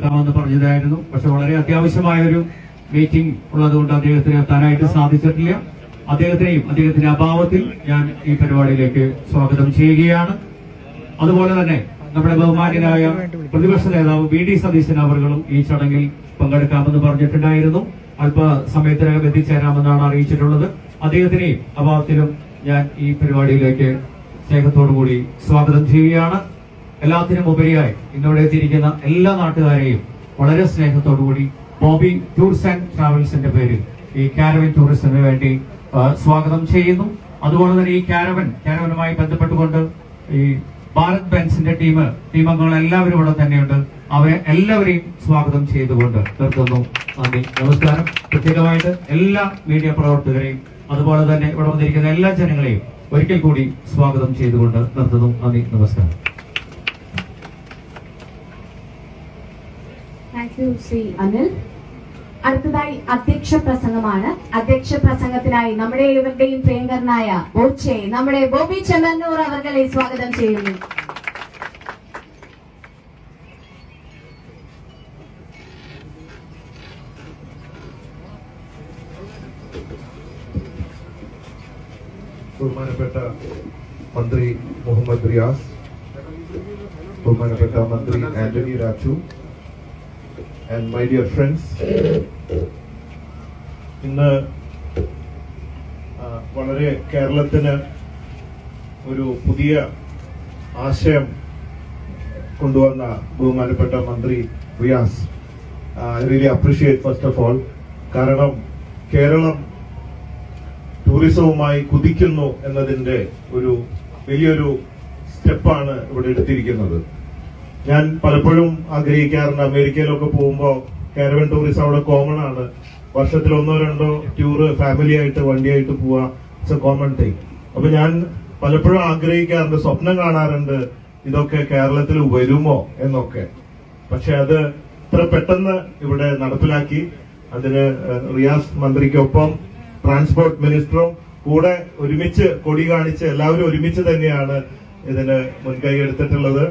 ാമെന്ന് പറഞ്ഞതായിരുന്നു. പക്ഷെ വളരെ അത്യാവശ്യമായ ഒരു മീറ്റിംഗ് ഉള്ളതുകൊണ്ട് അദ്ദേഹത്തിന് എത്താനായിട്ട് സാധിച്ചിട്ടില്ല. അദ്ദേഹത്തിന്റെ അഭാവത്തിൽ ഞാൻ ഈ പരിപാടിയിലേക്ക് സ്വാഗതം ചെയ്യുകയാണ്. അതുപോലെ തന്നെ നമ്മുടെ ബഹുമാന്യനായ പ്രതിപക്ഷ നേതാവ് വി ഡി സതീശൻ അവர்களுം ഈ ചടങ്ങിൽ പങ്കെടുക്കാമെന്ന് പറഞ്ഞിട്ടുണ്ടായിരുന്നു. അല്പസമയത്തിനകം എത്തിച്ചേരാമെന്നാണ് അറിയിച്ചിട്ടുള്ളത്. അദ്ദേഹത്തിനെയും അഭാവത്തിലും ഞാൻ ഈ പരിപാടിയിലേക്ക് സ്നേഹത്തോടുകൂടി സ്വാഗതം ചെയ്യുകയാണ്. എല്ലാത്തിനും ഉപരിയായി ഇന്നിവിടെ എത്തിയിരിക്കുന്ന എല്ലാ നാട്ടുകാരെയും വളരെ സ്നേഹത്തോടുകൂടി ബോബി ടൂർസ് ആൻഡ് ട്രാവൽസിന്റെ പേരിൽ ഈ കാരവൻ ടൂറിസത്തിന് വേണ്ടി സ്വാഗതം ചെയ്യുന്നു. അതുപോലെ തന്നെ ഈ കാരവനുമായി ബന്ധപ്പെട്ടുകൊണ്ട് ഈ ഭാരത് ബെൻസിന്റെ ടീമംഗങ്ങൾ എല്ലാവരും ഇവിടെ തന്നെയുണ്ട്. അവരെ എല്ലാവരെയും സ്വാഗതം ചെയ്തുകൊണ്ട് നിർത്തുന്നു. നന്ദി, നമസ്കാരം. പ്രത്യേകമായിട്ട് എല്ലാ മീഡിയ പ്രവർത്തകരെയും അതുപോലെ തന്നെ ഇവിടെ വന്നിരിക്കുന്ന എല്ലാ ജനങ്ങളെയും ഒരിക്കൽ കൂടി സ്വാഗതം ചെയ്തുകൊണ്ട് നിർത്തുന്നു. നന്ദി, നമസ്കാരം. Thank you Shri Anil. അടുത്തതായി അധ്യക്ഷ പ്രസംഗമാണ്. അധ്യക്ഷ പ്രസംഗത്തിനായി നമ്മുടെ ഏവരുടെയും പ്രിയങ്കരനായ ബോച്ചെ നമ്മുടെ ബോബി ചെമ്മന്നൂർ അവർകളെ സ്വാഗതം ചെയ്യുന്നു. ബഹുമാനപ്പെട്ട മന്ത്രി മുഹമ്മദ് റിയാസ്, ബഹുമാനപ്പെട്ട മന്ത്രി Antony Raju, and my dear friends, ഇന്ന് വളരെ കേരളത്തിന് ഒരു പുതിയ ആശയം കൊണ്ടുവന്ന ബഹുമാനപ്പെട്ട മന്ത്രി Riyas, I really appreciate first of all, കാരണം കേരളം ടൂറിസവുമായി കുതിക്കുന്നു എന്നതിന്റെ ഒരു വലിയൊരു സ്റ്റെപ്പാണ് ഇവിടെ എടുത്തിരിക്കുന്നത്. ഞാൻ പലപ്പോഴും ആഗ്രഹിക്കാറുണ്ട്, അമേരിക്കയിലൊക്കെ പോകുമ്പോൾ കാരവൻ ടൂറിസം അവിടെ കോമൺ ആണ്. വർഷത്തിൽ 1-2 ടൂറ് ഫാമിലി ആയിട്ട് വണ്ടിയായിട്ട് പോവാ, ഇറ്റ്സ് എ കോമൺ തിങ്. അപ്പൊ ഞാൻ പലപ്പോഴും ആഗ്രഹിക്കാറുണ്ട്, സ്വപ്നം കാണാറുണ്ട് ഇതൊക്കെ കേരളത്തിൽ വരുമോ എന്നൊക്കെ. പക്ഷെ അത് ഇത്ര പെട്ടെന്ന് ഇവിടെ നടപ്പിലാക്കി. അതിന് റിയാസ് മന്ത്രിക്കൊപ്പം ട്രാൻസ്പോർട്ട് മിനിസ്റ്ററും കൂടെ ഒരുമിച്ച് കൊടി കാണിച്ച് എല്ലാവരും ഒരുമിച്ച് തന്നെയാണ് ഇതിന് മുൻകൈ എടുത്തിട്ടുള്ളത്.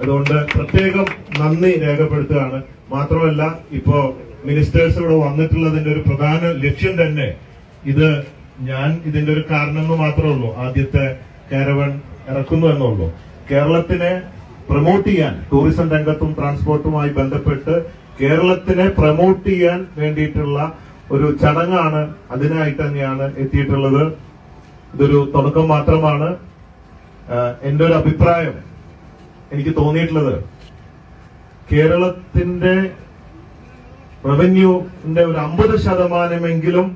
അതുകൊണ്ട് പ്രത്യേകം നന്ദി രേഖപ്പെടുത്തുകയാണ്. മാത്രമല്ല, ഇപ്പോ മിനിസ്റ്റേഴ്സ് ഇവിടെ വന്നിട്ടുള്ളതിന്റെ ഒരു പ്രധാന ലക്ഷ്യം തന്നെ ഇത് ഞാൻ ഇതിന്റെ ഒരു കാരണം എന്ന് മാത്രമേ ഉള്ളൂ. ആദ്യത്തെ കാരവൻ ഇറക്കുന്നു എന്നുള്ളൂ. കേരളത്തിനെ പ്രൊമോട്ട് ചെയ്യാൻ, ടൂറിസം രംഗത്തും ട്രാൻസ്പോർട്ടുമായി ബന്ധപ്പെട്ട് കേരളത്തിനെ പ്രൊമോട്ട് ചെയ്യാൻ വേണ്ടിയിട്ടുള്ള ഒരു ചടങ്ങാണ്. അതിനായിട്ട് തന്നെയാണ് എത്തിയിട്ടുള്ളത്. ഇതൊരു തുടക്കം മാത്രമാണ്. എന്റെ ഒരു അഭിപ്രായം, എനിക്ക് തോന്നിയിട്ടുള്ളത്, കേരളത്തിന്റെ റവന്യൂന്റെ ഒരു 50%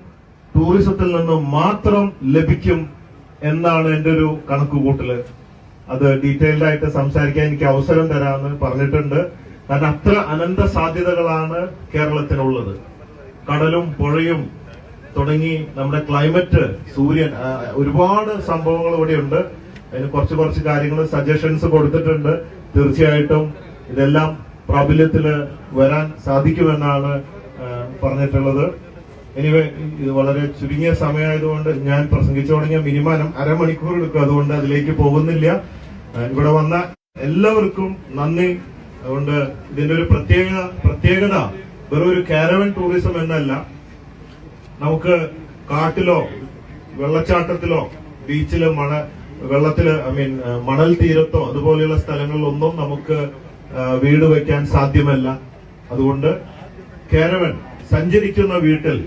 ടൂറിസത്തിൽ നിന്ന് മാത്രം ലഭിക്കും എന്നാണ് എന്റെ ഒരു കണക്കുകൂട്ടല്. അത് ഡീറ്റെയിൽഡ് ആയിട്ട് സംസാരിക്കാൻ എനിക്ക് അവസരം തരാമെന്ന് പറഞ്ഞിട്ടുണ്ട്. കാരണം അത്ര അനന്ത സാധ്യതകളാണ് കേരളത്തിനുള്ളത്. കടലും പുഴയും തുടങ്ങി നമ്മുടെ ക്ലൈമറ്റ്, സൂര്യൻ, ഒരുപാട് സംഭവങ്ങൾ ഇവിടെയുണ്ട്. അതിന് കുറച്ച് കാര്യങ്ങൾ സജഷൻസ് കൊടുത്തിട്ടുണ്ട്. തീർച്ചയായിട്ടും ഇതെല്ലാം പ്രാബല്യത്തില് വരാൻ സാധിക്കുമെന്നാണ് പറഞ്ഞിട്ടുള്ളത്. എനിവേ, ഇത് വളരെ ചുരുങ്ങിയ സമയമായതുകൊണ്ട് ഞാൻ പ്രസംഗിച്ചു തുടങ്ങിയ മിനിമം അരമണിക്കൂർ എടുക്കും. അതുകൊണ്ട് അതിലേക്ക് പോകുന്നില്ല. ഇവിടെ വന്ന എല്ലാവർക്കും നന്ദി. അതുകൊണ്ട് ഇതിന്റെ ഒരു പ്രത്യേകത വെറും ഒരു കാരവൻ ടൂറിസം എന്നല്ല. നമുക്ക് കാട്ടിലോ വെള്ളച്ചാട്ടത്തിലോ ബീച്ചിലോ വെള്ളത്തില് മണൽ തീരത്തോ അതുപോലെയുള്ള സ്ഥലങ്ങളിലൊന്നും നമുക്ക് വീട് വയ്ക്കാൻ സാധ്യമല്ല. അതുകൊണ്ട് കാരവൻ സഞ്ചരിക്കുന്ന വീട്ടിൽ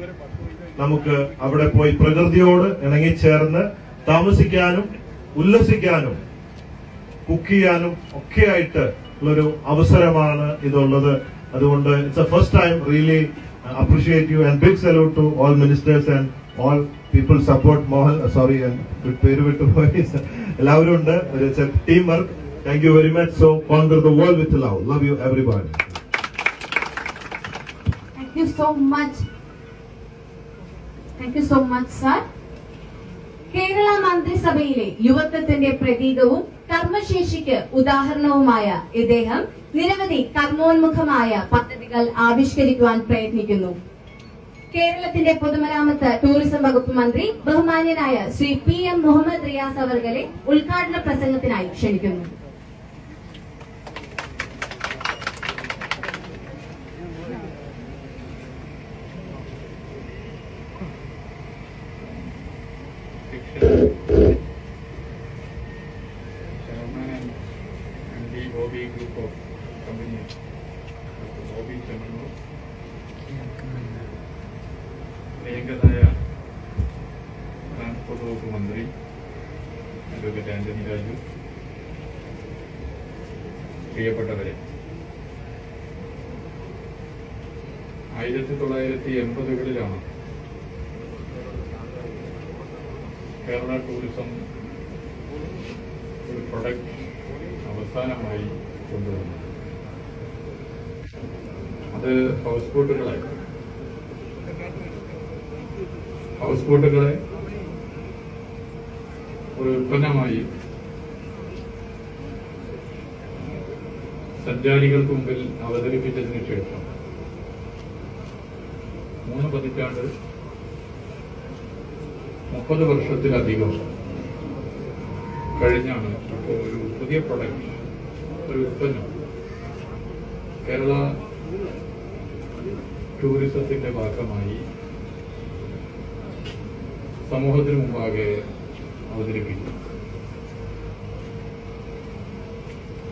നമുക്ക് അവിടെ പോയി പ്രകൃതിയോട് ഇണങ്ങിച്ചേർന്ന് താമസിക്കാനും ഉല്ലസിക്കാനും കുക്ക് ചെയ്യാനും ഒക്കെ ആയിട്ട് ഉള്ളൊരു അവസരമാണ് ഇതുള്ളത്. അതുകൊണ്ട് it's a first time. Really appreciate you and big salute to all ministers and all people support Mohan. Sorry, പേര് വിട്ടുപോയി. എല്ലാവരും ഉണ്ട്. Team work. Thank you very much. So conquer the world with love. Love you everybody. Thank you so much. Thank you so much sir. Kerala മന്ത്രിസഭയിലെ യുവത്വത്തിന്റെ പ്രതീകവും കർമ്മശേഷിക്ക് ഉദാഹരണവുമായ ഇദ്ദേഹം നിരവധി കർമ്മോന്മുഖമായ പദ്ധതികൾ ആവിഷ്കരിക്കുവാൻ പ്രയത്നിക്കുന്നു. കേരളത്തിന്റെ പൊതുമരാമത്ത് ടൂറിസം വകുപ്പ് മന്ത്രി ബഹുമാന്യനായ ശ്രീ PM മുഹമ്മദ് റിയാസ് അവർകളെ ഉദ്ഘാടന പ്രസംഗത്തിനായി ക്ഷണിക്കുന്നു. ചെമ്മണ്ണൂർ, പ്രിയങ്കരായ ട്രാൻസ്പോർട്ട് വകുപ്പ് മന്ത്രി അഡ്വക്കേറ്റ് ആന്റണി രാജു, പ്രിയപ്പെട്ടവരെ, 1980-കളിലാണ് കേരള ടൂറിസം ഒരു പ്രൊഡക്റ്റ് അവസാനമായി കൊണ്ടുവന്നത്. അത് ഹൗസ് ബോട്ടുകളായിരുന്നു. ഹൗസ് ബോട്ടുകളെ ഒരു ഉൽപ്പന്നമായി സഞ്ചാരികൾക്ക് മുമ്പിൽ അവതരിപ്പിച്ചതിനു ശേഷം 3 പതിറ്റാണ്ട് 30 വർഷത്തിലധികം കഴിഞ്ഞാണ് ഇപ്പോൾ ഒരു പുതിയ പ്രൊഡക്റ്റ്, ഒരു ഉൽപ്പന്നം കേരള ടൂറിസത്തിന്റെ ഭാഗമായി സമൂഹത്തിന് മുമ്പാകെ അവതരിപ്പിക്കും.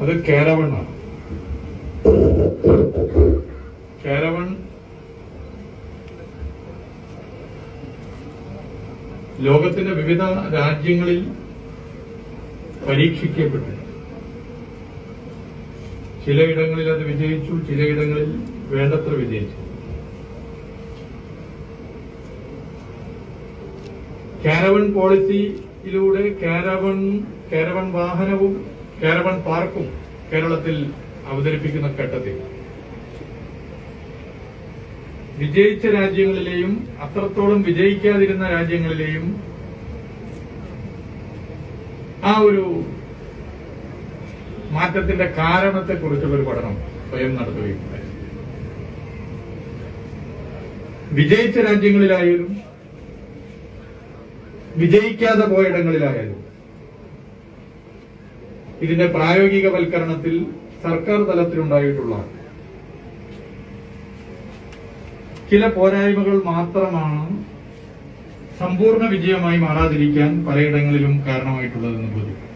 അത് കാരവണ്ണാണ്. കാരവൺ ലോകത്തിന്റെ വിവിധ രാജ്യങ്ങളിൽ പരീക്ഷിക്കപ്പെട്ടു. ചിലയിടങ്ങളിൽ അത് വിജയിച്ചു, ചിലയിടങ്ങളിൽ വേണ്ടത്ര വിജയിച്ചു. കാരവൺ പോളിസിയിലൂടെ കാരവൺ വാഹനവും കാരവൺ പാർക്കും കേരളത്തിൽ അവതരിപ്പിക്കുന്ന ഘട്ടത്തിൽ വിജയിച്ച രാജ്യങ്ങളിലെയും അത്രത്തോളം വിജയിക്കാതിരുന്ന രാജ്യങ്ങളിലെയും ആ ഒരു മാറ്റത്തിന്റെ കാരണത്തെക്കുറിച്ചുള്ള ഒരു പഠനം സ്വയം നടത്തുകയുണ്ടായി. വിജയിച്ച രാജ്യങ്ങളിലായാലും വിജയിക്കാതെ പോയിടങ്ങളിലായാലും ഇതിന്റെ പ്രായോഗികവൽക്കരണത്തിൽ സർക്കാർ തലത്തിലുണ്ടായിട്ടുള്ള ചില പോരായ്മകൾ മാത്രമാണ് സമ്പൂർണ്ണ വിജയമായി മാറാതിരിക്കാൻ പലയിടങ്ങളിലും കാരണമായിട്ടുള്ളതെന്ന് ബോധ്യപ്പെട്ടു.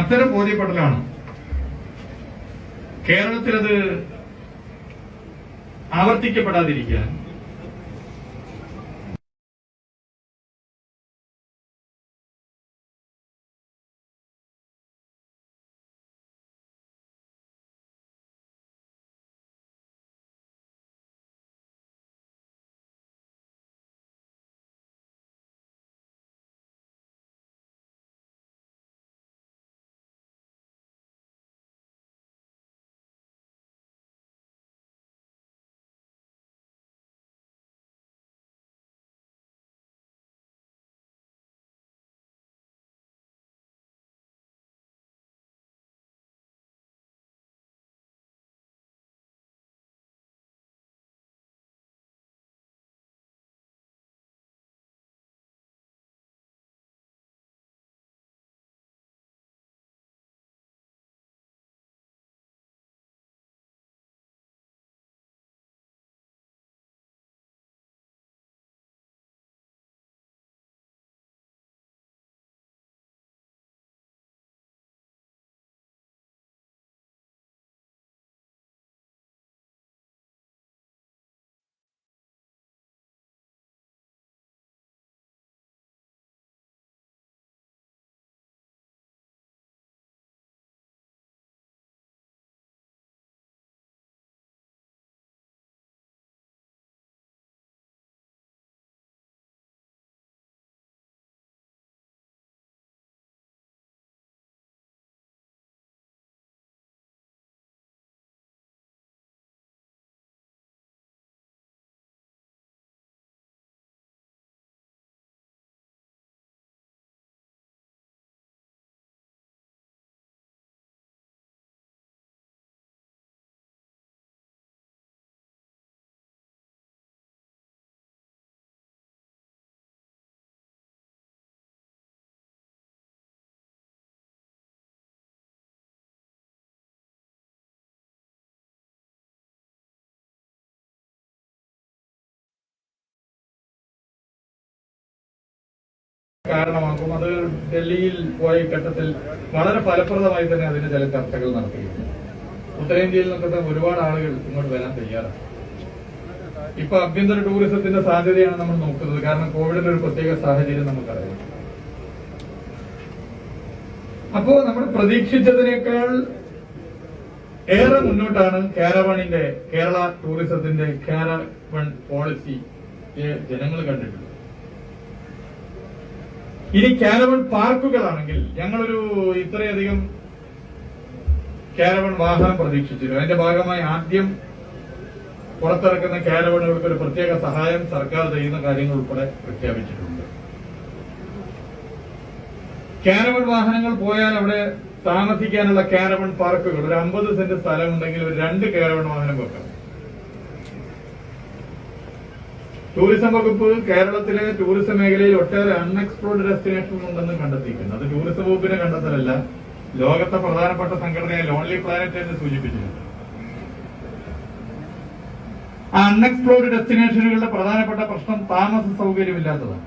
അത്തരം ബോധ്യപ്പെടലാണ് കേരളത്തിലത് ആവർത്തിക്കപ്പെടാതിരിക്കാൻ കാരണമാക്കും. അത് ഡൽഹിയിൽ പോയ ഘട്ടത്തിൽ വളരെ ഫലപ്രദമായി തന്നെ അതിന്റെ ചില ചർച്ചകൾ നടത്തുകയുണ്ട്. ഉത്തരേന്ത്യയിൽ നിന്നൊക്കെ ഒരുപാട് ആളുകൾ ഇങ്ങോട്ട് വരാൻ തയ്യാറാണ്. ഇപ്പൊ ആഭ്യന്തര ടൂറിസത്തിന്റെ സാധ്യതയാണ് നമ്മൾ നോക്കുന്നത്. കാരണം കോവിഡിന്റെ ഒരു പ്രത്യേക സാഹചര്യം നമുക്കറിയാം. അപ്പോ നമ്മൾ പ്രതീക്ഷിച്ചതിനേക്കാൾ ഏറെ മുന്നോട്ടാണ് കാരവണിന്റെ കേരള ടൂറിസത്തിന്റെ കാരവൺ പോളിസി ജനങ്ങൾ കണ്ടിട്ടുള്ളത്. ഇനി കാരവൺ പാർക്കുകളാണെങ്കിൽ ഞങ്ങളൊരു ഇത്രയധികം കാരവൺ വാഹനം പ്രതീക്ഷിച്ചിരുന്നു. അതിന്റെ ഭാഗമായി ആദ്യം പുറത്തിറക്കുന്ന കാരവണുകൾക്ക് ഒരു പ്രത്യേക സഹായം സർക്കാർ ചെയ്യുന്ന കാര്യങ്ങൾ ഉൾപ്പെടെ പ്രഖ്യാപിച്ചിട്ടുണ്ട്. കാരവൺ വാഹനങ്ങൾ പോയാൽ അവിടെ താമസിക്കാനുള്ള കാരവൺ പാർക്കുകൾ ഒരു 50 സെന്റ് സ്ഥലമുണ്ടെങ്കിൽ ഒരു 2 കാരവൺ വാഹനം വെക്കണം. ടൂറിസം വകുപ്പ് കേരളത്തിലെ ടൂറിസം മേഖലയിൽ ഒട്ടേറെ അൺഎക്സ്പ്ലോർഡ് ഡെസ്റ്റിനേഷൻ ഉണ്ടെന്ന് കണ്ടെത്തിയിട്ടുണ്ട്. അത് ടൂറിസം വകുപ്പിനെ കണ്ടെത്തലല്ല, ലോകത്തെ പ്രധാനപ്പെട്ട സംഘടനയായ ലോൺലി പ്ലാനറ്റ് എന്ന് സൂചിപ്പിച്ചിട്ടുണ്ട്. ആ അൺഎക്സ്പ്ലോർഡ് ഡെസ്റ്റിനേഷനുകളുടെ പ്രധാനപ്പെട്ട പ്രശ്നം താമസ സൗകര്യമില്ലാത്തതാണ്.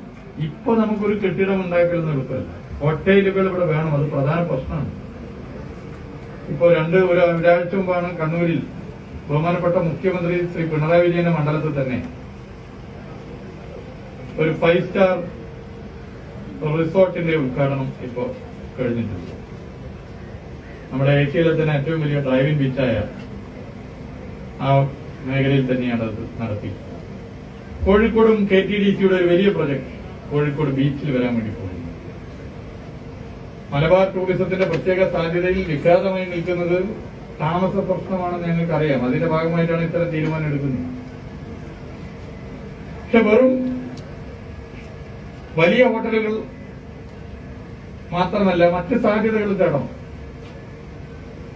ഇപ്പൊ നമുക്കൊരു കെട്ടിടം ഉണ്ടാക്കലെന്ന് എളുപ്പമല്ല. ഹോട്ടലുകൾ ഇവിടെ വേണം, അത് പ്രധാന പ്രശ്നമാണ്. ഇപ്പോ ഒരാഴ്ച മുമ്പാണ് കണ്ണൂരിൽ ബഹുമാനപ്പെട്ട മുഖ്യമന്ത്രി ശ്രീ പിണറായി വിജയന്റെ മണ്ഡലത്തിൽ തന്നെ ഒരു 5 സ്റ്റാർ റിസോർട്ടിന്റെ ഉദ്ഘാടനം ഇപ്പോ കഴിഞ്ഞിട്ടുണ്ട്. നമ്മുടെ ഏഷ്യയിലെ തന്നെ ഏറ്റവും വലിയ ഡ്രൈവിംഗ് ബീച്ചായ ആ മേഖലയിൽ തന്നെയാണ് അത് നടത്തി. കോഴിക്കോടും KTDCയുടെ ഒരു വലിയ പ്രൊജക്ട് കോഴിക്കോട് ബീച്ചിൽ വരാൻ വേണ്ടി പോകുന്നു. മലബാർ ടൂറിസത്തിന്റെ പ്രത്യേക സാധ്യതയിൽ വിഘാതമായി നിൽക്കുന്നത് താമസ പ്രശ്നമാണെന്ന് ഞങ്ങൾക്കറിയാം. അതിന്റെ ഭാഗമായിട്ടാണ് ഇത്തരം തീരുമാനം എടുക്കുന്നത്. പക്ഷെ വെറും വലിയ ഹോട്ടലുകൾ മാത്രമല്ല, മറ്റ് സാധ്യതകൾ തേടണം.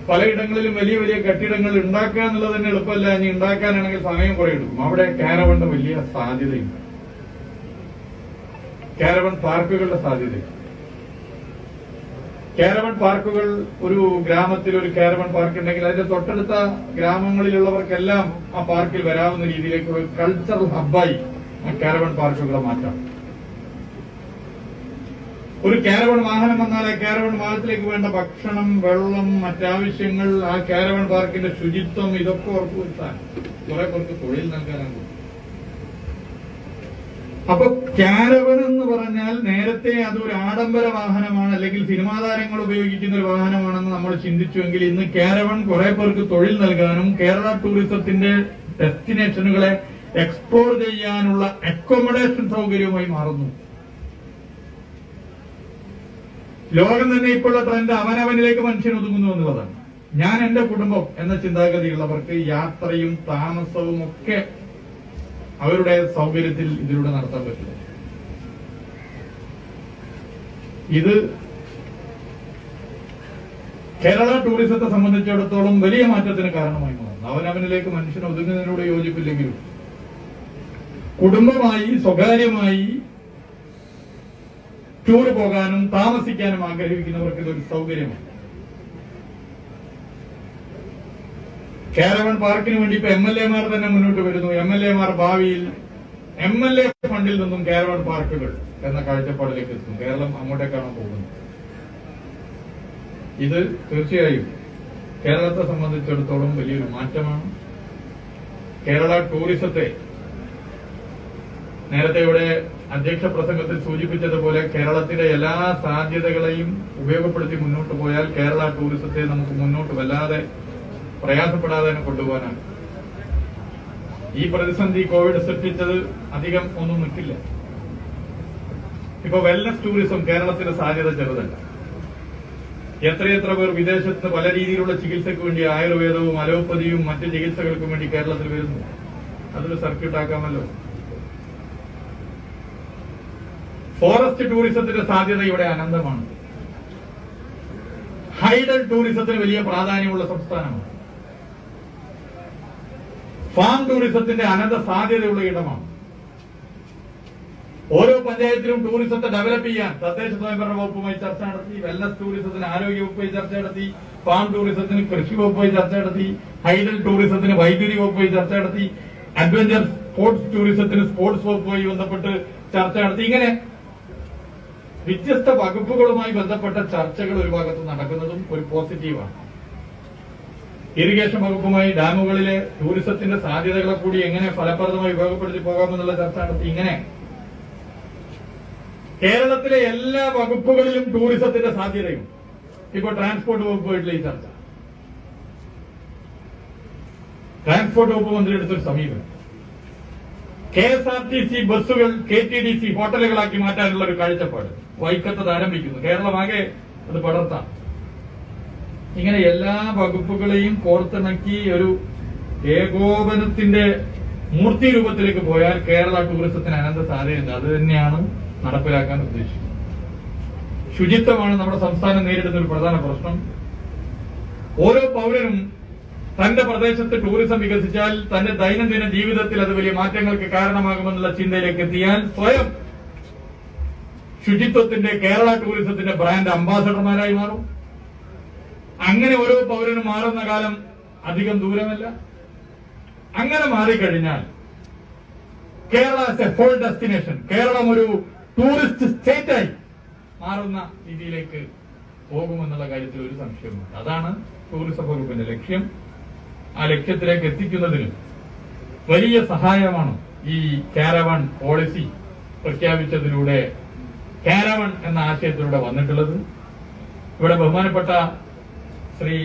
പലയിടങ്ങളിലും വലിയ വലിയ കെട്ടിടങ്ങൾ ഉണ്ടാക്കുക എന്നുള്ളത് തന്നെ എളുപ്പമല്ല. ഇനി ഉണ്ടാക്കാനാണെങ്കിൽ സമയം കുറെ എടുക്കും. അവിടെ കാരവണിന്റെ വലിയ സാധ്യതയുണ്ട്. കാരവൺ പാർക്കുകളുടെ സാധ്യതയുണ്ട്. കാരവൺ പാർക്കുകൾ, ഒരു ഗ്രാമത്തിൽ ഒരു കാരവൺ പാർക്ക് ഉണ്ടെങ്കിൽ അതിന്റെ തൊട്ടടുത്ത ഗ്രാമങ്ങളിലുള്ളവർക്കെല്ലാം ആ പാർക്കിൽ വരാവുന്ന രീതിയിലേക്ക് ഒരു കൾച്ചറൽ ഹബ്ബായി ആ കാരവൺ പാർക്കുകളെ മാറ്റാം. ഒരു കാരവൺ വാഹനം വന്നാൽ ആ കാരവൺ വാഹനത്തിലേക്ക് വേണ്ട ഭക്ഷണം, വെള്ളം, മറ്റാവശ്യങ്ങൾ, ആ കാരവൺ പാർക്കിന്റെ ശുചിത്വം, ഇതൊക്കെ ഉറപ്പുവരുത്താൻ കുറെ പേർക്ക് തൊഴിൽ നൽകാനാകും. അപ്പൊ കാരവൺ എന്ന് പറഞ്ഞാൽ നേരത്തെ അതൊരു ആഡംബര വാഹനമാണ്, അല്ലെങ്കിൽ സിനിമാ താരങ്ങൾ ഉപയോഗിക്കുന്ന ഒരു വാഹനമാണെന്ന് നമ്മൾ ചിന്തിച്ചുവെങ്കിൽ ഇന്ന് കാരവൺ കുറെ പേർക്ക് തൊഴിൽ നൽകാനും കേരള ടൂറിസത്തിന്റെ ഡെസ്റ്റിനേഷനുകളെ എക്സ്പ്ലോർ ചെയ്യാനുള്ള അക്കോമഡേഷൻ സൗകര്യവുമായി മാറുന്നു. ലോകം തന്നെ ഇപ്പോഴുള്ള ട്രെൻഡ് അവനവനിലേക്ക് മനുഷ്യൻ ഒതുങ്ങുന്നു എന്നുള്ളതാണ്. ഞാൻ എന്റെ കുടുംബം എന്ന ചിന്താഗതിയുള്ളവർക്ക് യാത്രയും താമസവും ഒക്കെ അവരുടെ സൗകര്യത്തിൽ ഇതിലൂടെ നടത്താൻ പറ്റില്ല. ഇത് കേരള ടൂറിസത്തെ സംബന്ധിച്ചിടത്തോളം വലിയ മാറ്റത്തിന് കാരണമായി മാറുന്നു. അവനവനിലേക്ക് മനുഷ്യൻ ഒതുങ്ങുന്നതിനോട് യോജിപ്പില്ലെങ്കിലും കുടുംബമായി, സ്വകാര്യമായി ടൂർ പോകാനും താമസിക്കാനും ആഗ്രഹിക്കുന്നവർക്ക് ഇതൊരു സൗകര്യമാണ്. കാരവൺ പാർക്കിന് വേണ്ടി ഇപ്പൊ MLA-മാർ തന്നെ മുന്നോട്ട് വരുന്നു. MLA-മാർ ഭാവിയിൽ MLA ഫണ്ടിൽ നിന്നും കാരവൺ പാർക്കുകൾ എന്ന കാഴ്ചപ്പാടിലേക്ക് എത്തും. കേരളം അങ്ങോട്ടേക്കാണ് പോകുന്നത്. ഇത് തീർച്ചയായും കേരളത്തെ സംബന്ധിച്ചിടത്തോളം വലിയൊരു മാറ്റമാണ്. കേരള ടൂറിസത്തെ നേരത്തെ ഇവിടെ അധ്യക്ഷ പ്രസംഗത്തിൽ സൂചിപ്പിച്ചതുപോലെ കേരളത്തിലെ എല്ലാ സാധ്യതകളെയും ഉപയോഗപ്പെടുത്തി മുന്നോട്ട് പോയാൽ കേരള ടൂറിസത്തെ നമുക്ക് മുന്നോട്ട് വല്ലാതെ പ്രയാസപ്പെടാതെ കൊണ്ടുപോകാനാണ്. ഈ പ്രതിസന്ധി കോവിഡ് സൃഷ്ടിച്ചത് അധികം ഒന്നും നിൽക്കില്ല. ഇപ്പൊ വെൽനസ് ടൂറിസം കേരളത്തിന്റെ സാധ്യത ചെറുതല്ല. എത്രയെത്ര പേർ വിദേശത്ത് പല രീതിയിലുള്ള ചികിത്സയ്ക്ക് വേണ്ടി ആയുർവേദവും അലോപ്പതിയും മറ്റ് ചികിത്സകൾക്കും വേണ്ടി കേരളത്തിൽ വരുന്നു. അതൊരു സർക്യൂട്ട് ആക്കാമല്ലോ. ഫോറസ്റ്റ് ടൂറിസത്തിന്റെ സാധ്യത ഇവിടെ അനന്തമാണ്. ഹൈഡൽ ടൂറിസത്തിന് വലിയ പ്രാധാന്യമുള്ള സംസ്ഥാനമാണ്. ഫാം ടൂറിസത്തിന്റെ അനന്ത സാധ്യതയുള്ള ഇടമാണ്. ഓരോ പഞ്ചായത്തിലും ടൂറിസത്തെ ഡെവലപ്പ് ചെയ്യാൻ തദ്ദേശ സ്വയംഭരണ വകുപ്പുമായി ചർച്ച നടത്തി, വെൽനസ് ടൂറിസത്തിന് ആരോഗ്യ വകുപ്പുമായി ചർച്ച നടത്തി, ഫാം ടൂറിസത്തിന് കൃഷി വകുപ്പുമായി ചർച്ച നടത്തി, ഹൈഡൽ ടൂറിസത്തിന് വൈദ്യുതി വകുപ്പുമായി ചർച്ച നടത്തി, അഡ്വഞ്ചർ സ്പോർട്സ് ടൂറിസത്തിന് സ്പോർട്സ് വകുപ്പുമായി ബന്ധപ്പെട്ട് ചർച്ച നടത്തി. ഇങ്ങനെ വ്യത്യസ്ത വകുപ്പുകളുമായി ബന്ധപ്പെട്ട ചർച്ചകൾ ഒരു ഭാഗത്ത് നടക്കുന്നതും ഒരു പോസിറ്റീവാണ്. ഇറിഗേഷൻ വകുപ്പുമായി ഡാമുകളിലെ ടൂറിസത്തിന്റെ സാധ്യതകളെ കൂടി എങ്ങനെ ഫലപ്രദമായി ഉപയോഗപ്പെടുത്തി പോകാമെന്നുള്ള ചർച്ച നടത്തി. ഇങ്ങനെ കേരളത്തിലെ എല്ലാ വകുപ്പുകളിലും ടൂറിസത്തിന്റെ സാധ്യതയുണ്ട്. ഇപ്പൊ ട്രാൻസ്പോർട്ട് വകുപ്പുമായിട്ടുള്ള ഈ ചർച്ച, ട്രാൻസ്പോർട്ട് വകുപ്പ് മന്ത്രി എടുത്തൊരു സമീപനം, KSRTC ബസ്സുകൾ KTDC ഹോട്ടലുകളാക്കി മാറ്റാനുള്ള ഒരു കാഴ്ചപ്പാട് വൈക്കത്ത് ആരംഭിക്കുന്നു. കേരളമാകെ അത് പടർത്താം. ഇങ്ങനെ എല്ലാ വകുപ്പുകളെയും കോർത്തിണക്കി ഒരു ഏകോപനത്തിന്റെ മൂർത്തി രൂപത്തിലേക്ക് പോയാൽ കേരള ടൂറിസത്തിന് അനന്ത സാധ്യതയുണ്ട്. അത് തന്നെയാണ് നടപ്പിലാക്കാൻ ഉദ്ദേശിക്കുന്നത്. ശുചിത്വമാണ് നമ്മുടെ സംസ്ഥാനം നേരിടുന്ന ഒരു പ്രധാന പ്രശ്നം. ഓരോ പൗരനും തന്റെ പ്രദേശത്ത് ടൂറിസം വികസിച്ചാൽ തന്റെ ദൈനംദിന ജീവിതത്തിൽ അത് വലിയ മാറ്റങ്ങൾക്ക് കാരണമാകുമെന്നുള്ള ചിന്തയിലേക്ക് എത്തിയാൽ സ്വയം ശുചിത്വത്തിന്റെ കേരള ടൂറിസത്തിന്റെ ബ്രാൻഡ് അംബാസഡർമാരായി മാറും. അങ്ങനെ ഓരോ പൗരനും മാറുന്ന കാലം അധികം ദൂരമല്ല. അങ്ങനെ മാറിക്കഴിഞ്ഞാൽ Kerala a whole destination, Keralam ഒരു ടൂറിസ്റ്റ് സ്റ്റേറ്റായി മാറുന്ന രീതിയിലേക്ക് പോകുമെന്നുള്ള കാര്യത്തിൽ ഒരു സംശയവുമില്ല. അതാണ് ടൂറിസം വകുപ്പിന്റെ ലക്ഷ്യം. ആ ലക്ഷ്യത്തിലേക്ക് എത്തിക്കുന്നതിന് വലിയ സഹായമാണ് ഈ കാരവൺ പോളിസി പ്രഖ്യാപിച്ചതിലൂടെ, കാരവൺ എന്ന ആശയത്തിലൂടെ വന്നിട്ടുള്ളത്. ഇവിടെ ബഹുമാനപ്പെട്ട ശ്രീ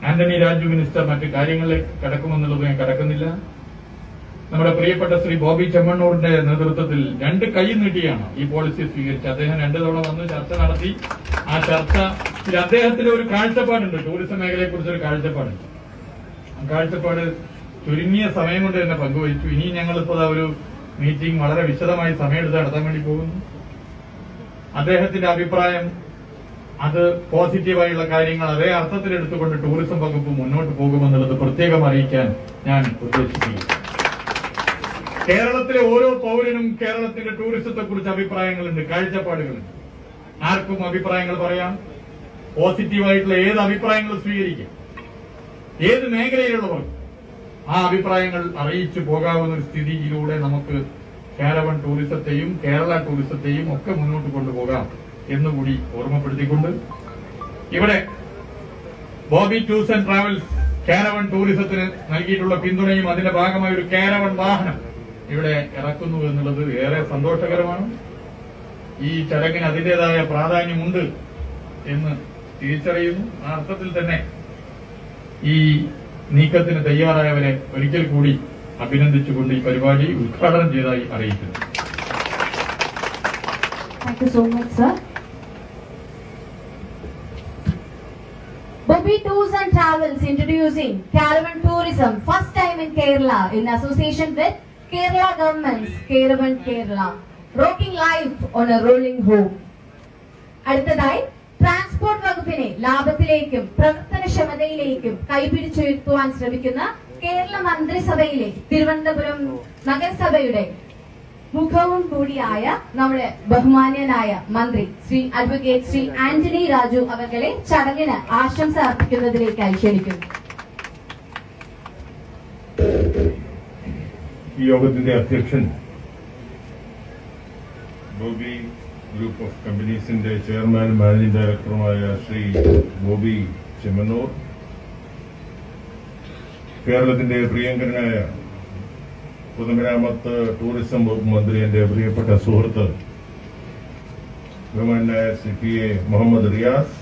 ആന്റണി രാജു മിനിസ്റ്റർ മറ്റു കാര്യങ്ങളിലേക്ക് കടക്കുമെന്നുള്ളത് ഞാൻ കടക്കുന്നില്ല. നമ്മുടെ പ്രിയപ്പെട്ട ശ്രീ ബോബി ചെമ്മണ്ണൂരിന്റെ നേതൃത്വത്തിൽ 2 കൈ നീട്ടിയാണ് ഈ പോളിസി സ്വീകരിച്ചത്. അദ്ദേഹം 2 തവണ വന്ന് ചർച്ച നടത്തി. ആ ചർച്ചയിൽ അദ്ദേഹത്തിന് ഒരു കാഴ്ചപ്പാടുണ്ട്, ടൂറിസം മേഖലയെ കുറിച്ചൊരു കാഴ്ചപ്പാടുണ്ട്. ആ കാഴ്ചപ്പാട് ചുരുങ്ങിയ സമയം കൊണ്ട് തന്നെ പങ്കുവച്ചു. ഇനി ഞങ്ങളിപ്പോൾ ഒരു മീറ്റിംഗ് വളരെ വിശദമായി സമയമെടുത്ത് നടത്താൻ വേണ്ടി പോകുന്നു. അദ്ദേഹത്തിന്റെ അഭിപ്രായം അത് പോസിറ്റീവായുള്ള കാര്യങ്ങൾ അതേ അർത്ഥത്തിലെടുത്തുകൊണ്ട് ടൂറിസം വകുപ്പ് മുന്നോട്ട് പോകുമെന്നുള്ളത് പ്രത്യേകം അറിയിക്കാൻ ഞാൻ ഉദ്ദേശിക്കുന്നു. കേരളത്തിലെ ഓരോ പൗരനും കേരളത്തിന്റെ ടൂറിസത്തെ കുറിച്ച് അഭിപ്രായങ്ങളുണ്ട്, കാഴ്ചപ്പാടുകളുണ്ട്. ആർക്കും അഭിപ്രായങ്ങൾ പറയാം. പോസിറ്റീവായിട്ടുള്ള ഏത് അഭിപ്രായങ്ങളും സ്വീകരിക്കാം. ഏത് മേഖലയിലുള്ളവർ ആ അഭിപ്രായങ്ങൾ അറിയിച്ചു പോകാവുന്ന ഒരു സ്ഥിതിയിലൂടെ നമുക്ക് കാരവൺ ടൂറിസത്തെയും കേരള ടൂറിസത്തെയും ഒക്കെ മുന്നോട്ട് കൊണ്ടുപോകാം എന്നുകൂടി ഓർമ്മപ്പെടുത്തിക്കൊണ്ട് ഇവിടെ Bobby tours and travels caravan ടൂറിസത്തിന് നൽകിയിട്ടുള്ള പിന്തുണയും അതിന്റെ ഭാഗമായ ഒരു കാരവൺ വാഹനം ഇവിടെ ഇറക്കുന്നു എന്നുള്ളത് ഏറെ സന്തോഷകരമാണ്. ഈ ചടങ്ങിന് അതിന്റേതായ പ്രാധാന്യമുണ്ട് എന്ന് തിരിച്ചറിയുന്നു. ആ അർത്ഥത്തിൽ തന്നെ ഈ നീക്കത്തിന് തയ്യാറായവരെ ഒരിക്കൽ കൂടി അഭിനന്ദിച്ചുകൊണ്ട് ഈ പരിപാടി ഉദ്ഘാടനം ചെയ്തതായി അറിയിക്കുന്നു. Thank you so much, sir. Bobby Tours and Travels introducing Caravan Tourism, first time in Kerala in association with Kerala Government's Caravan Kerala, rocking life on a rolling home. അടുത്തതായി ട്രാൻസ്പോർട്ട് വകുപ്പിനെ ലാഭത്തിലേക്കും പ്രവർത്തനക്ഷമതയിലേക്കും കൈപിടിച്ചുയർത്തുവാൻ ശ്രമിക്കുന്ന കേരള മന്ത്രിസഭയിലെ തിരുവനന്തപുരം നഗരസഭയുടെ മുഖവും കൂടിയായ നമ്മുടെ ബഹുമാന്യനായ മന്ത്രി ശ്രീ അഡ്വക്കേറ്റ് ശ്രീ ആന്റണി രാജു അവരെ ചടങ്ങിന് ആശംസ അർപ്പിക്കുന്നതിലേക്കായി ക്ഷണിക്കുന്നു. ഈ യോഗത്തിന്റെ അധ്യക്ഷൻ ബോബി ഗ്രൂപ്പ് ഓഫ് കമ്പനീസിന്റെ ചെയർമാനും മാനേജിംഗ് ഡയറക്ടറുമായ ശ്രീ ബോബി ചെമ്മണ്ണൂർ, കേരളത്തിന്റെ പ്രിയങ്കരനായ പൊതുമരാമത്ത് ടൂറിസം വകുപ്പ് മന്ത്രി, എന്റെ പ്രിയപ്പെട്ട സുഹൃത്ത് ബഹുമാനായ CPA മുഹമ്മദ് റിയാസ്,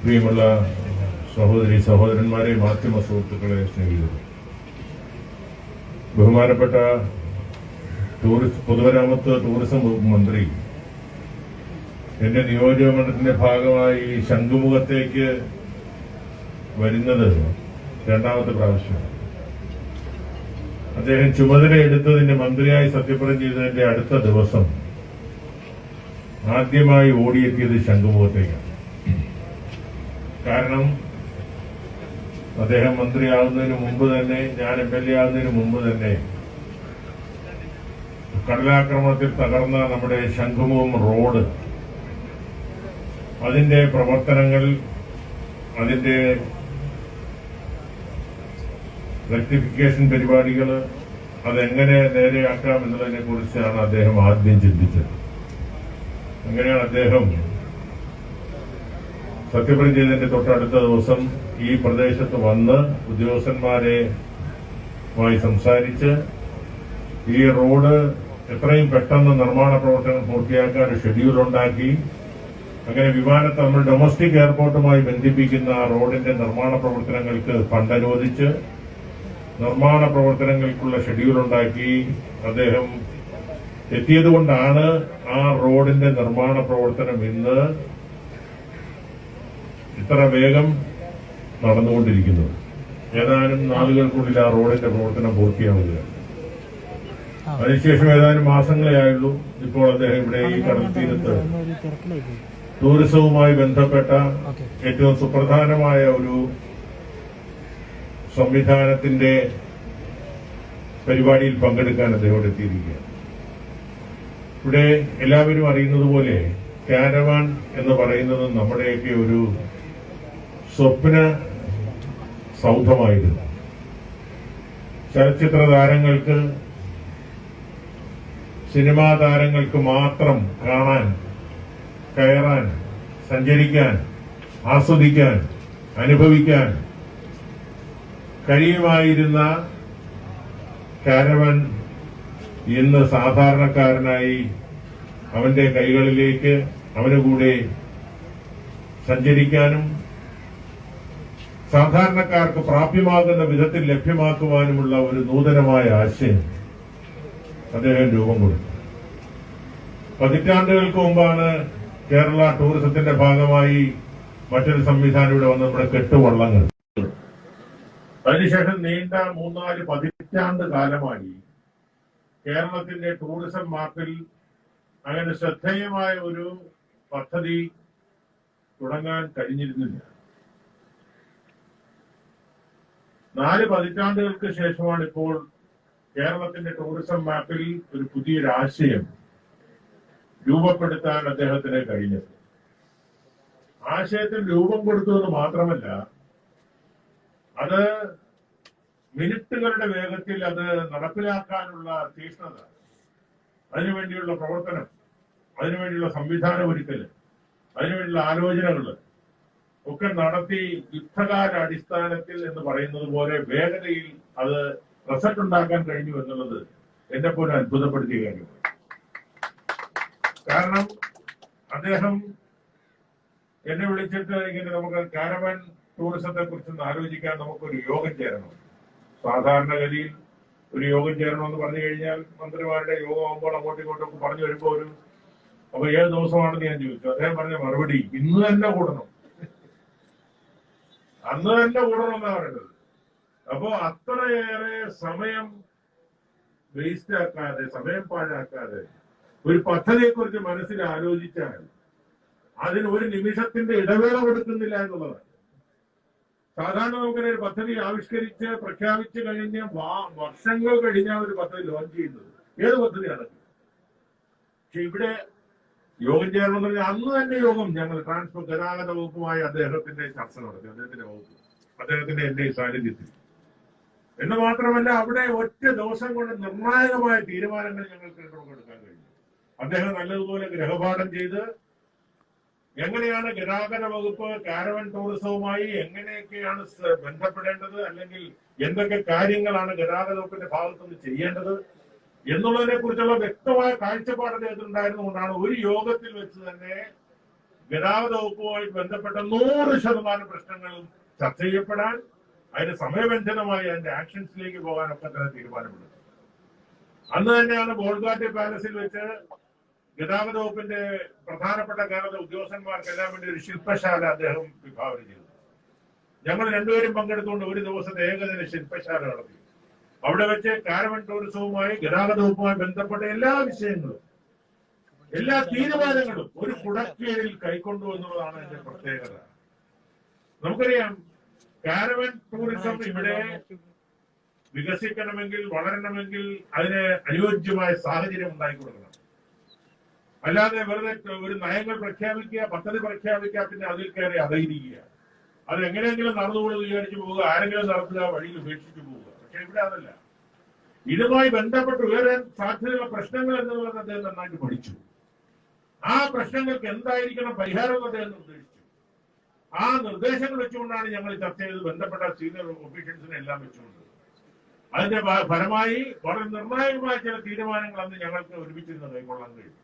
പ്രിയമുള്ള സഹോദരി സഹോദരന്മാരെ, മാധ്യമ സുഹൃത്തുക്കളെ, സ്നേഹിതരെ, ബഹുമാനപ്പെട്ട പൊതുമരാമത്ത് ടൂറിസം വകുപ്പ് മന്ത്രി എന്റെ നിയോജകമണ്ഡലത്തിന്റെ ഭാഗമായി ശംഖുമുഖത്തേക്ക് വരുന്നത് 2ാമത്തെ പ്രാവശ്യമാണ്. അദ്ദേഹം ചുമതലയെടുത്തതിന്റെ മന്ത്രിയായി സത്യപ്രതിജ്ഞ ചെയ്തതിന്റെ അടുത്ത ദിവസം ആദ്യമായി ഓടിയെത്തിയത് ശംഖുമുഖത്തേക്കാണ്. കാരണം അദ്ദേഹം മന്ത്രിയാവുന്നതിന് മുമ്പ് തന്നെ, ഞാൻ MLA ആവുന്നതിന് മുമ്പ് തന്നെ കടലാക്രമണത്തിൽ തകർന്ന നമ്മുടെ ശംഖുമുഖം റോഡ്, അതിന്റെ പ്രവർത്തനങ്ങൾ, അതിന്റെ റെക്ടിഫിക്കേഷൻ പരിപാടികൾ, അതെങ്ങനെ നേരെയാക്കാം എന്നതിനെ കുറിച്ചാണ് അദ്ദേഹം ആദ്യം ചിന്തിച്ചത്. അങ്ങനെയാണ് അദ്ദേഹം സത്യപ്രതിജ്ഞ ചെയ്തതിന്റെ തൊട്ടടുത്ത ദിവസം ഈ പ്രദേശത്ത് വന്ന് ഉദ്യോഗസ്ഥന്മാരുമായി സംസാരിച്ച് ഈ റോഡ് എത്രയും പെട്ടെന്ന് നിർമ്മാണ പ്രവർത്തനം പൂർത്തിയാക്കാൻ ഒരു ഷെഡ്യൂൾ ഉണ്ടാക്കി, അങ്ങനെ വിമാനത്തെ നമ്മൾ ഡൊമസ്റ്റിക് എയർപോർട്ടുമായി ബന്ധിപ്പിക്കുന്ന റോഡിന്റെ നിർമ്മാണ പ്രവർത്തനങ്ങൾക്ക് ഫണ്ട് അനുവദിച്ച് നിർമ്മാണ പ്രവർത്തനങ്ങൾക്കുള്ള ഷെഡ്യൂൾ ഉണ്ടാക്കി അദ്ദേഹം എത്തിയതുകൊണ്ടാണ് ആ റോഡിന്റെ നിർമ്മാണ പ്രവർത്തനം ഇന്ന് ഇത്ര വേഗം നടന്നുകൊണ്ടിരിക്കുന്നത്. ഏതാനും നാളുകൾക്കുള്ളിൽ ആ റോഡിന്റെ പ്രവർത്തനം പൂർത്തിയാവുക. അതിനുശേഷം ഏതാനും മാസങ്ങളേ ആയുള്ളൂ ഇപ്പോൾ അദ്ദേഹം ഇവിടെ ഈ കടൽ തീരത്ത് ടൂറിസവുമായി ബന്ധപ്പെട്ട ഏറ്റവും സുപ്രധാനമായ ഒരു സംവിധാനത്തിന്റെ പരിപാടിയിൽ പങ്കെടുക്കാൻ അദ്ദേഹം ഇവിടെ എത്തിയിരിക്കുകയാണ്. ഇവിടെ എല്ലാവരും അറിയുന്നത് പോലെ കാരവാൻ എന്ന് പറയുന്നത് നമ്മുടെയൊക്കെ ഒരു സ്വപ്ന സൗധമായിരുന്നു. ചലച്ചിത്ര താരങ്ങൾക്ക്, സിനിമാ താരങ്ങൾക്ക് മാത്രം കാണാൻ, കയറാൻ, സഞ്ചരിക്കാൻ, ആസ്വദിക്കാൻ, അനുഭവിക്കാൻ കഴിയുമായിരുന്ന കാരവൻ ഇന്ന് സാധാരണക്കാരനായി അവന്റെ കൈകളിലേക്ക് അവന് കൂടെ സഞ്ചരിക്കാനും സാധാരണക്കാർക്ക് പ്രാപ്യമാകുന്ന വിധത്തിൽ ലഭ്യമാക്കുവാനുമുള്ള ഒരു നൂതനമായ ആശയം അദ്ദേഹം രൂപം കൊടുത്തു. പതിറ്റാണ്ടുകൾക്ക് മുമ്പാണ് കേരള ടൂറിസത്തിന്റെ ഭാഗമായി മറ്റൊരു സംവിധാനം ഇവിടെ വന്ന് നമ്മുടെ കെട്ടുവള്ളങ്ങൾ. അതിനുശേഷം നീണ്ട 3-4 പതിറ്റാണ്ട് കാലമായി കേരളത്തിന്റെ ടൂറിസം മാപ്പിൽ അങ്ങനെ ശ്രദ്ധേയമായ ഒരു പദ്ധതി തുടങ്ങാൻ കഴിഞ്ഞിരുന്നില്ല. 4 പതിറ്റാണ്ടുകൾക്ക് ശേഷമാണ് ഇപ്പോൾ കേരളത്തിന്റെ ടൂറിസം മാപ്പിൽ ഒരു പുതിയൊരു ആശയം രൂപപ്പെടുത്താൻ അദ്ദേഹത്തിന് കഴിഞ്ഞത്. ആശയത്തിൽ രൂപം കൊടുത്തത് മാത്രമല്ല, അത് മിനിറ്റുകളുടെ വേഗത്തിൽ അത് നടപ്പിലാക്കാനുള്ള തീക്ഷ്ണത, അതിനുവേണ്ടിയുള്ള പ്രവർത്തനം, അതിനുവേണ്ടിയുള്ള സംവിധാനം ഒരുക്കല്, അതിനുവേണ്ടിയുള്ള ആലോചനകള് ഒക്കെ നടത്തി യുദ്ധകാല അടിസ്ഥാനത്തിൽ എന്ന് പറയുന്നത് പോലെ വേഗതയിൽ അത് റിസൾട്ട് ഉണ്ടാക്കാൻ കഴിഞ്ഞു എന്നുള്ളത് എന്നെ പോലെ അത്ഭുതപ്പെടുത്തിയ കാര്യമാണ്. കാരണം അദ്ദേഹം എന്നെ വിളിച്ചിട്ട് ഇങ്ങനെ നമുക്ക് കാരവൻ ടൂറിസത്തെ കുറിച്ചൊന്ന് ആലോചിക്കാൻ നമുക്കൊരു യോഗം ചേരണം. സാധാരണഗതിയിൽ ഒരു യോഗം ചേരണമെന്ന് പറഞ്ഞു കഴിഞ്ഞാൽ മന്ത്രിമാരുടെ യോഗം ആകുമ്പോൾ അങ്ങോട്ടും ഇങ്ങോട്ടും പറഞ്ഞു വരുമ്പോൾ അപ്പൊ 7 ദിവസമാണെന്ന് ഞാൻ ചോദിച്ചു. അദ്ദേഹം പറഞ്ഞ മറുപടി ഇന്ന് തന്നെ കൂടണം, അന്ന് തന്നെ കൂടണം എന്നാ പറയുന്നത്. അപ്പോ അത്രയേറെ സമയം വേസ്റ്റ് ആക്കാതെ, സമയം പാഴാക്കാതെ ഒരു പദ്ധതിയെ കുറിച്ച് മനസ്സിൽ ആലോചിച്ചാൽ അതിന് ഒരു നിമിഷത്തിന്റെ ഇടവേള കൊടുക്കുന്നില്ല എന്നുള്ളതാണ്. സാധാരണ നമുക്കൊരു പദ്ധതി ആവിഷ്കരിച്ച് പ്രഖ്യാപിച്ചു കഴിഞ്ഞ് വർഷങ്ങൾ കഴിഞ്ഞാൽ ഒരു പദ്ധതി ലോഞ്ച് ചെയ്യുന്നത് ഏത് പദ്ധതിയാണ്. പക്ഷെ ഇവിടെ യോഗം ചേരണം എന്ന് പറഞ്ഞാൽ അന്ന് തന്നെ യോഗം ഞങ്ങൾ ട്രാൻസ്പോർട്ട് ഗതാഗത വകുപ്പുമായി അദ്ദേഹത്തിന്റെ ചർച്ച നടത്തി. അദ്ദേഹത്തിന്റെ വകുപ്പ്, അദ്ദേഹത്തിന്റെ എന്റെ സാന്നിധ്യത്തിൽ. എന്ന് മാത്രമല്ല, അവിടെ ഒറ്റ ദിവസം കൊണ്ട് നിർണായകമായ തീരുമാനങ്ങൾ ഞങ്ങൾക്ക് എടുക്കാൻ കഴിഞ്ഞു. അദ്ദേഹം നല്ലതുപോലെ ഗൃഹപാഠം ചെയ്ത് എങ്ങനെയാണ് ഗതാഗത വകുപ്പ് കാരവൻ ടൂറിസവുമായി എങ്ങനെയൊക്കെയാണ് ബന്ധപ്പെടേണ്ടത്, അല്ലെങ്കിൽ എന്തൊക്കെ കാര്യങ്ങളാണ് ഗതാഗത വകുപ്പിന്റെ ഭാഗത്തുനിന്ന് ചെയ്യേണ്ടത് എന്നുള്ളതിനെ കുറിച്ചുള്ള വ്യക്തമായ കാഴ്ചപ്പാട് അദ്ദേഹത്തിനുണ്ടായിരുന്നുകൊണ്ടാണ് ഒരു യോഗത്തിൽ വെച്ച് തന്നെ ഗതാഗത വകുപ്പുമായി ബന്ധപ്പെട്ട 100% പ്രശ്നങ്ങളും ചർച്ച ചെയ്യപ്പെടാൻ, അതിന് സമയബന്ധിതമായി അതിന്റെ ആക്ഷൻസിലേക്ക് പോകാനൊക്കെ തന്നെ തീരുമാനമെടുത്തു. അന്ന് തന്നെയാണ് ബോൾഗാട്ടി പാലസിൽ വെച്ച് ഗതാഗത വകുപ്പിന്റെ പ്രധാനപ്പെട്ട കേരള ഉദ്യോഗസ്ഥന്മാർക്കെല്ലാം വേണ്ടി ഒരു ശില്പശാല അദ്ദേഹം വിഭാവന ചെയ്തു. ഞങ്ങൾ രണ്ടുപേരും പങ്കെടുത്തുകൊണ്ട് ഒരു ദിവസത്തെ ഏകദിന ശില്പശാല നടത്തി. അവിടെ വെച്ച് കാരവൻ ടൂറിസവുമായി ഗതാഗത വകുപ്പുമായി ബന്ധപ്പെട്ട എല്ലാ വിഷയങ്ങളും, എല്ലാ തീരുമാനങ്ങളും ഒരു കുടക്കീഴിൽ കൈക്കൊണ്ടു എന്നുള്ളതാണ് എന്റെ പ്രത്യേകത. നമുക്കറിയാം, കാരവൻ ടൂറിസം ഇവിടെ വികസിക്കണമെങ്കിൽ, വളരണമെങ്കിൽ അതിന് അനുയോജ്യമായ സാഹചര്യം ഉണ്ടാക്കി കൊടുക്കണം. അല്ലാതെ വെറുതെ ഒരു നയങ്ങൾ പ്രഖ്യാപിക്കുക, പദ്ധതി പ്രഖ്യാപിക്കുക, പിന്നെ അതിൽ കയറി അതയിരിക്കുക, അത് എങ്ങനെയെങ്കിലും നടന്നുകൊള്ളു വിചാരിച്ചു പോവുക, ആരെങ്കിലും നടത്തുക, വഴിയിൽ ഉപേക്ഷിച്ചു പോവുക. പക്ഷെ ഇവിടെ അതല്ല. ഇതുമായി ബന്ധപ്പെട്ട് ഉയരാൻ സാധ്യതയുള്ള പ്രശ്നങ്ങൾ എന്നുള്ളത് അദ്ദേഹം നന്നായിട്ട് പഠിച്ചു. ആ പ്രശ്നങ്ങൾക്ക് എന്തായിരിക്കണം പരിഹാരം എന്ന് അദ്ദേഹം നിർദ്ദേശിച്ചു. ആ നിർദ്ദേശങ്ങൾ വെച്ചുകൊണ്ടാണ് ഞങ്ങൾ ചർച്ച ചെയ്ത് ബന്ധപ്പെട്ട സീനിയർ ഒഫീഷ്യൽസിനെ എല്ലാം വെച്ചുകൊണ്ട് അതിന്റെ ഫലമായി വളരെ നിർണായകമായ ചില തീരുമാനങ്ങൾ അന്ന് ഞങ്ങൾക്ക് ഒരുമിച്ചിരുന്ന് കൈക്കൊള്ളാൻ കഴിയും.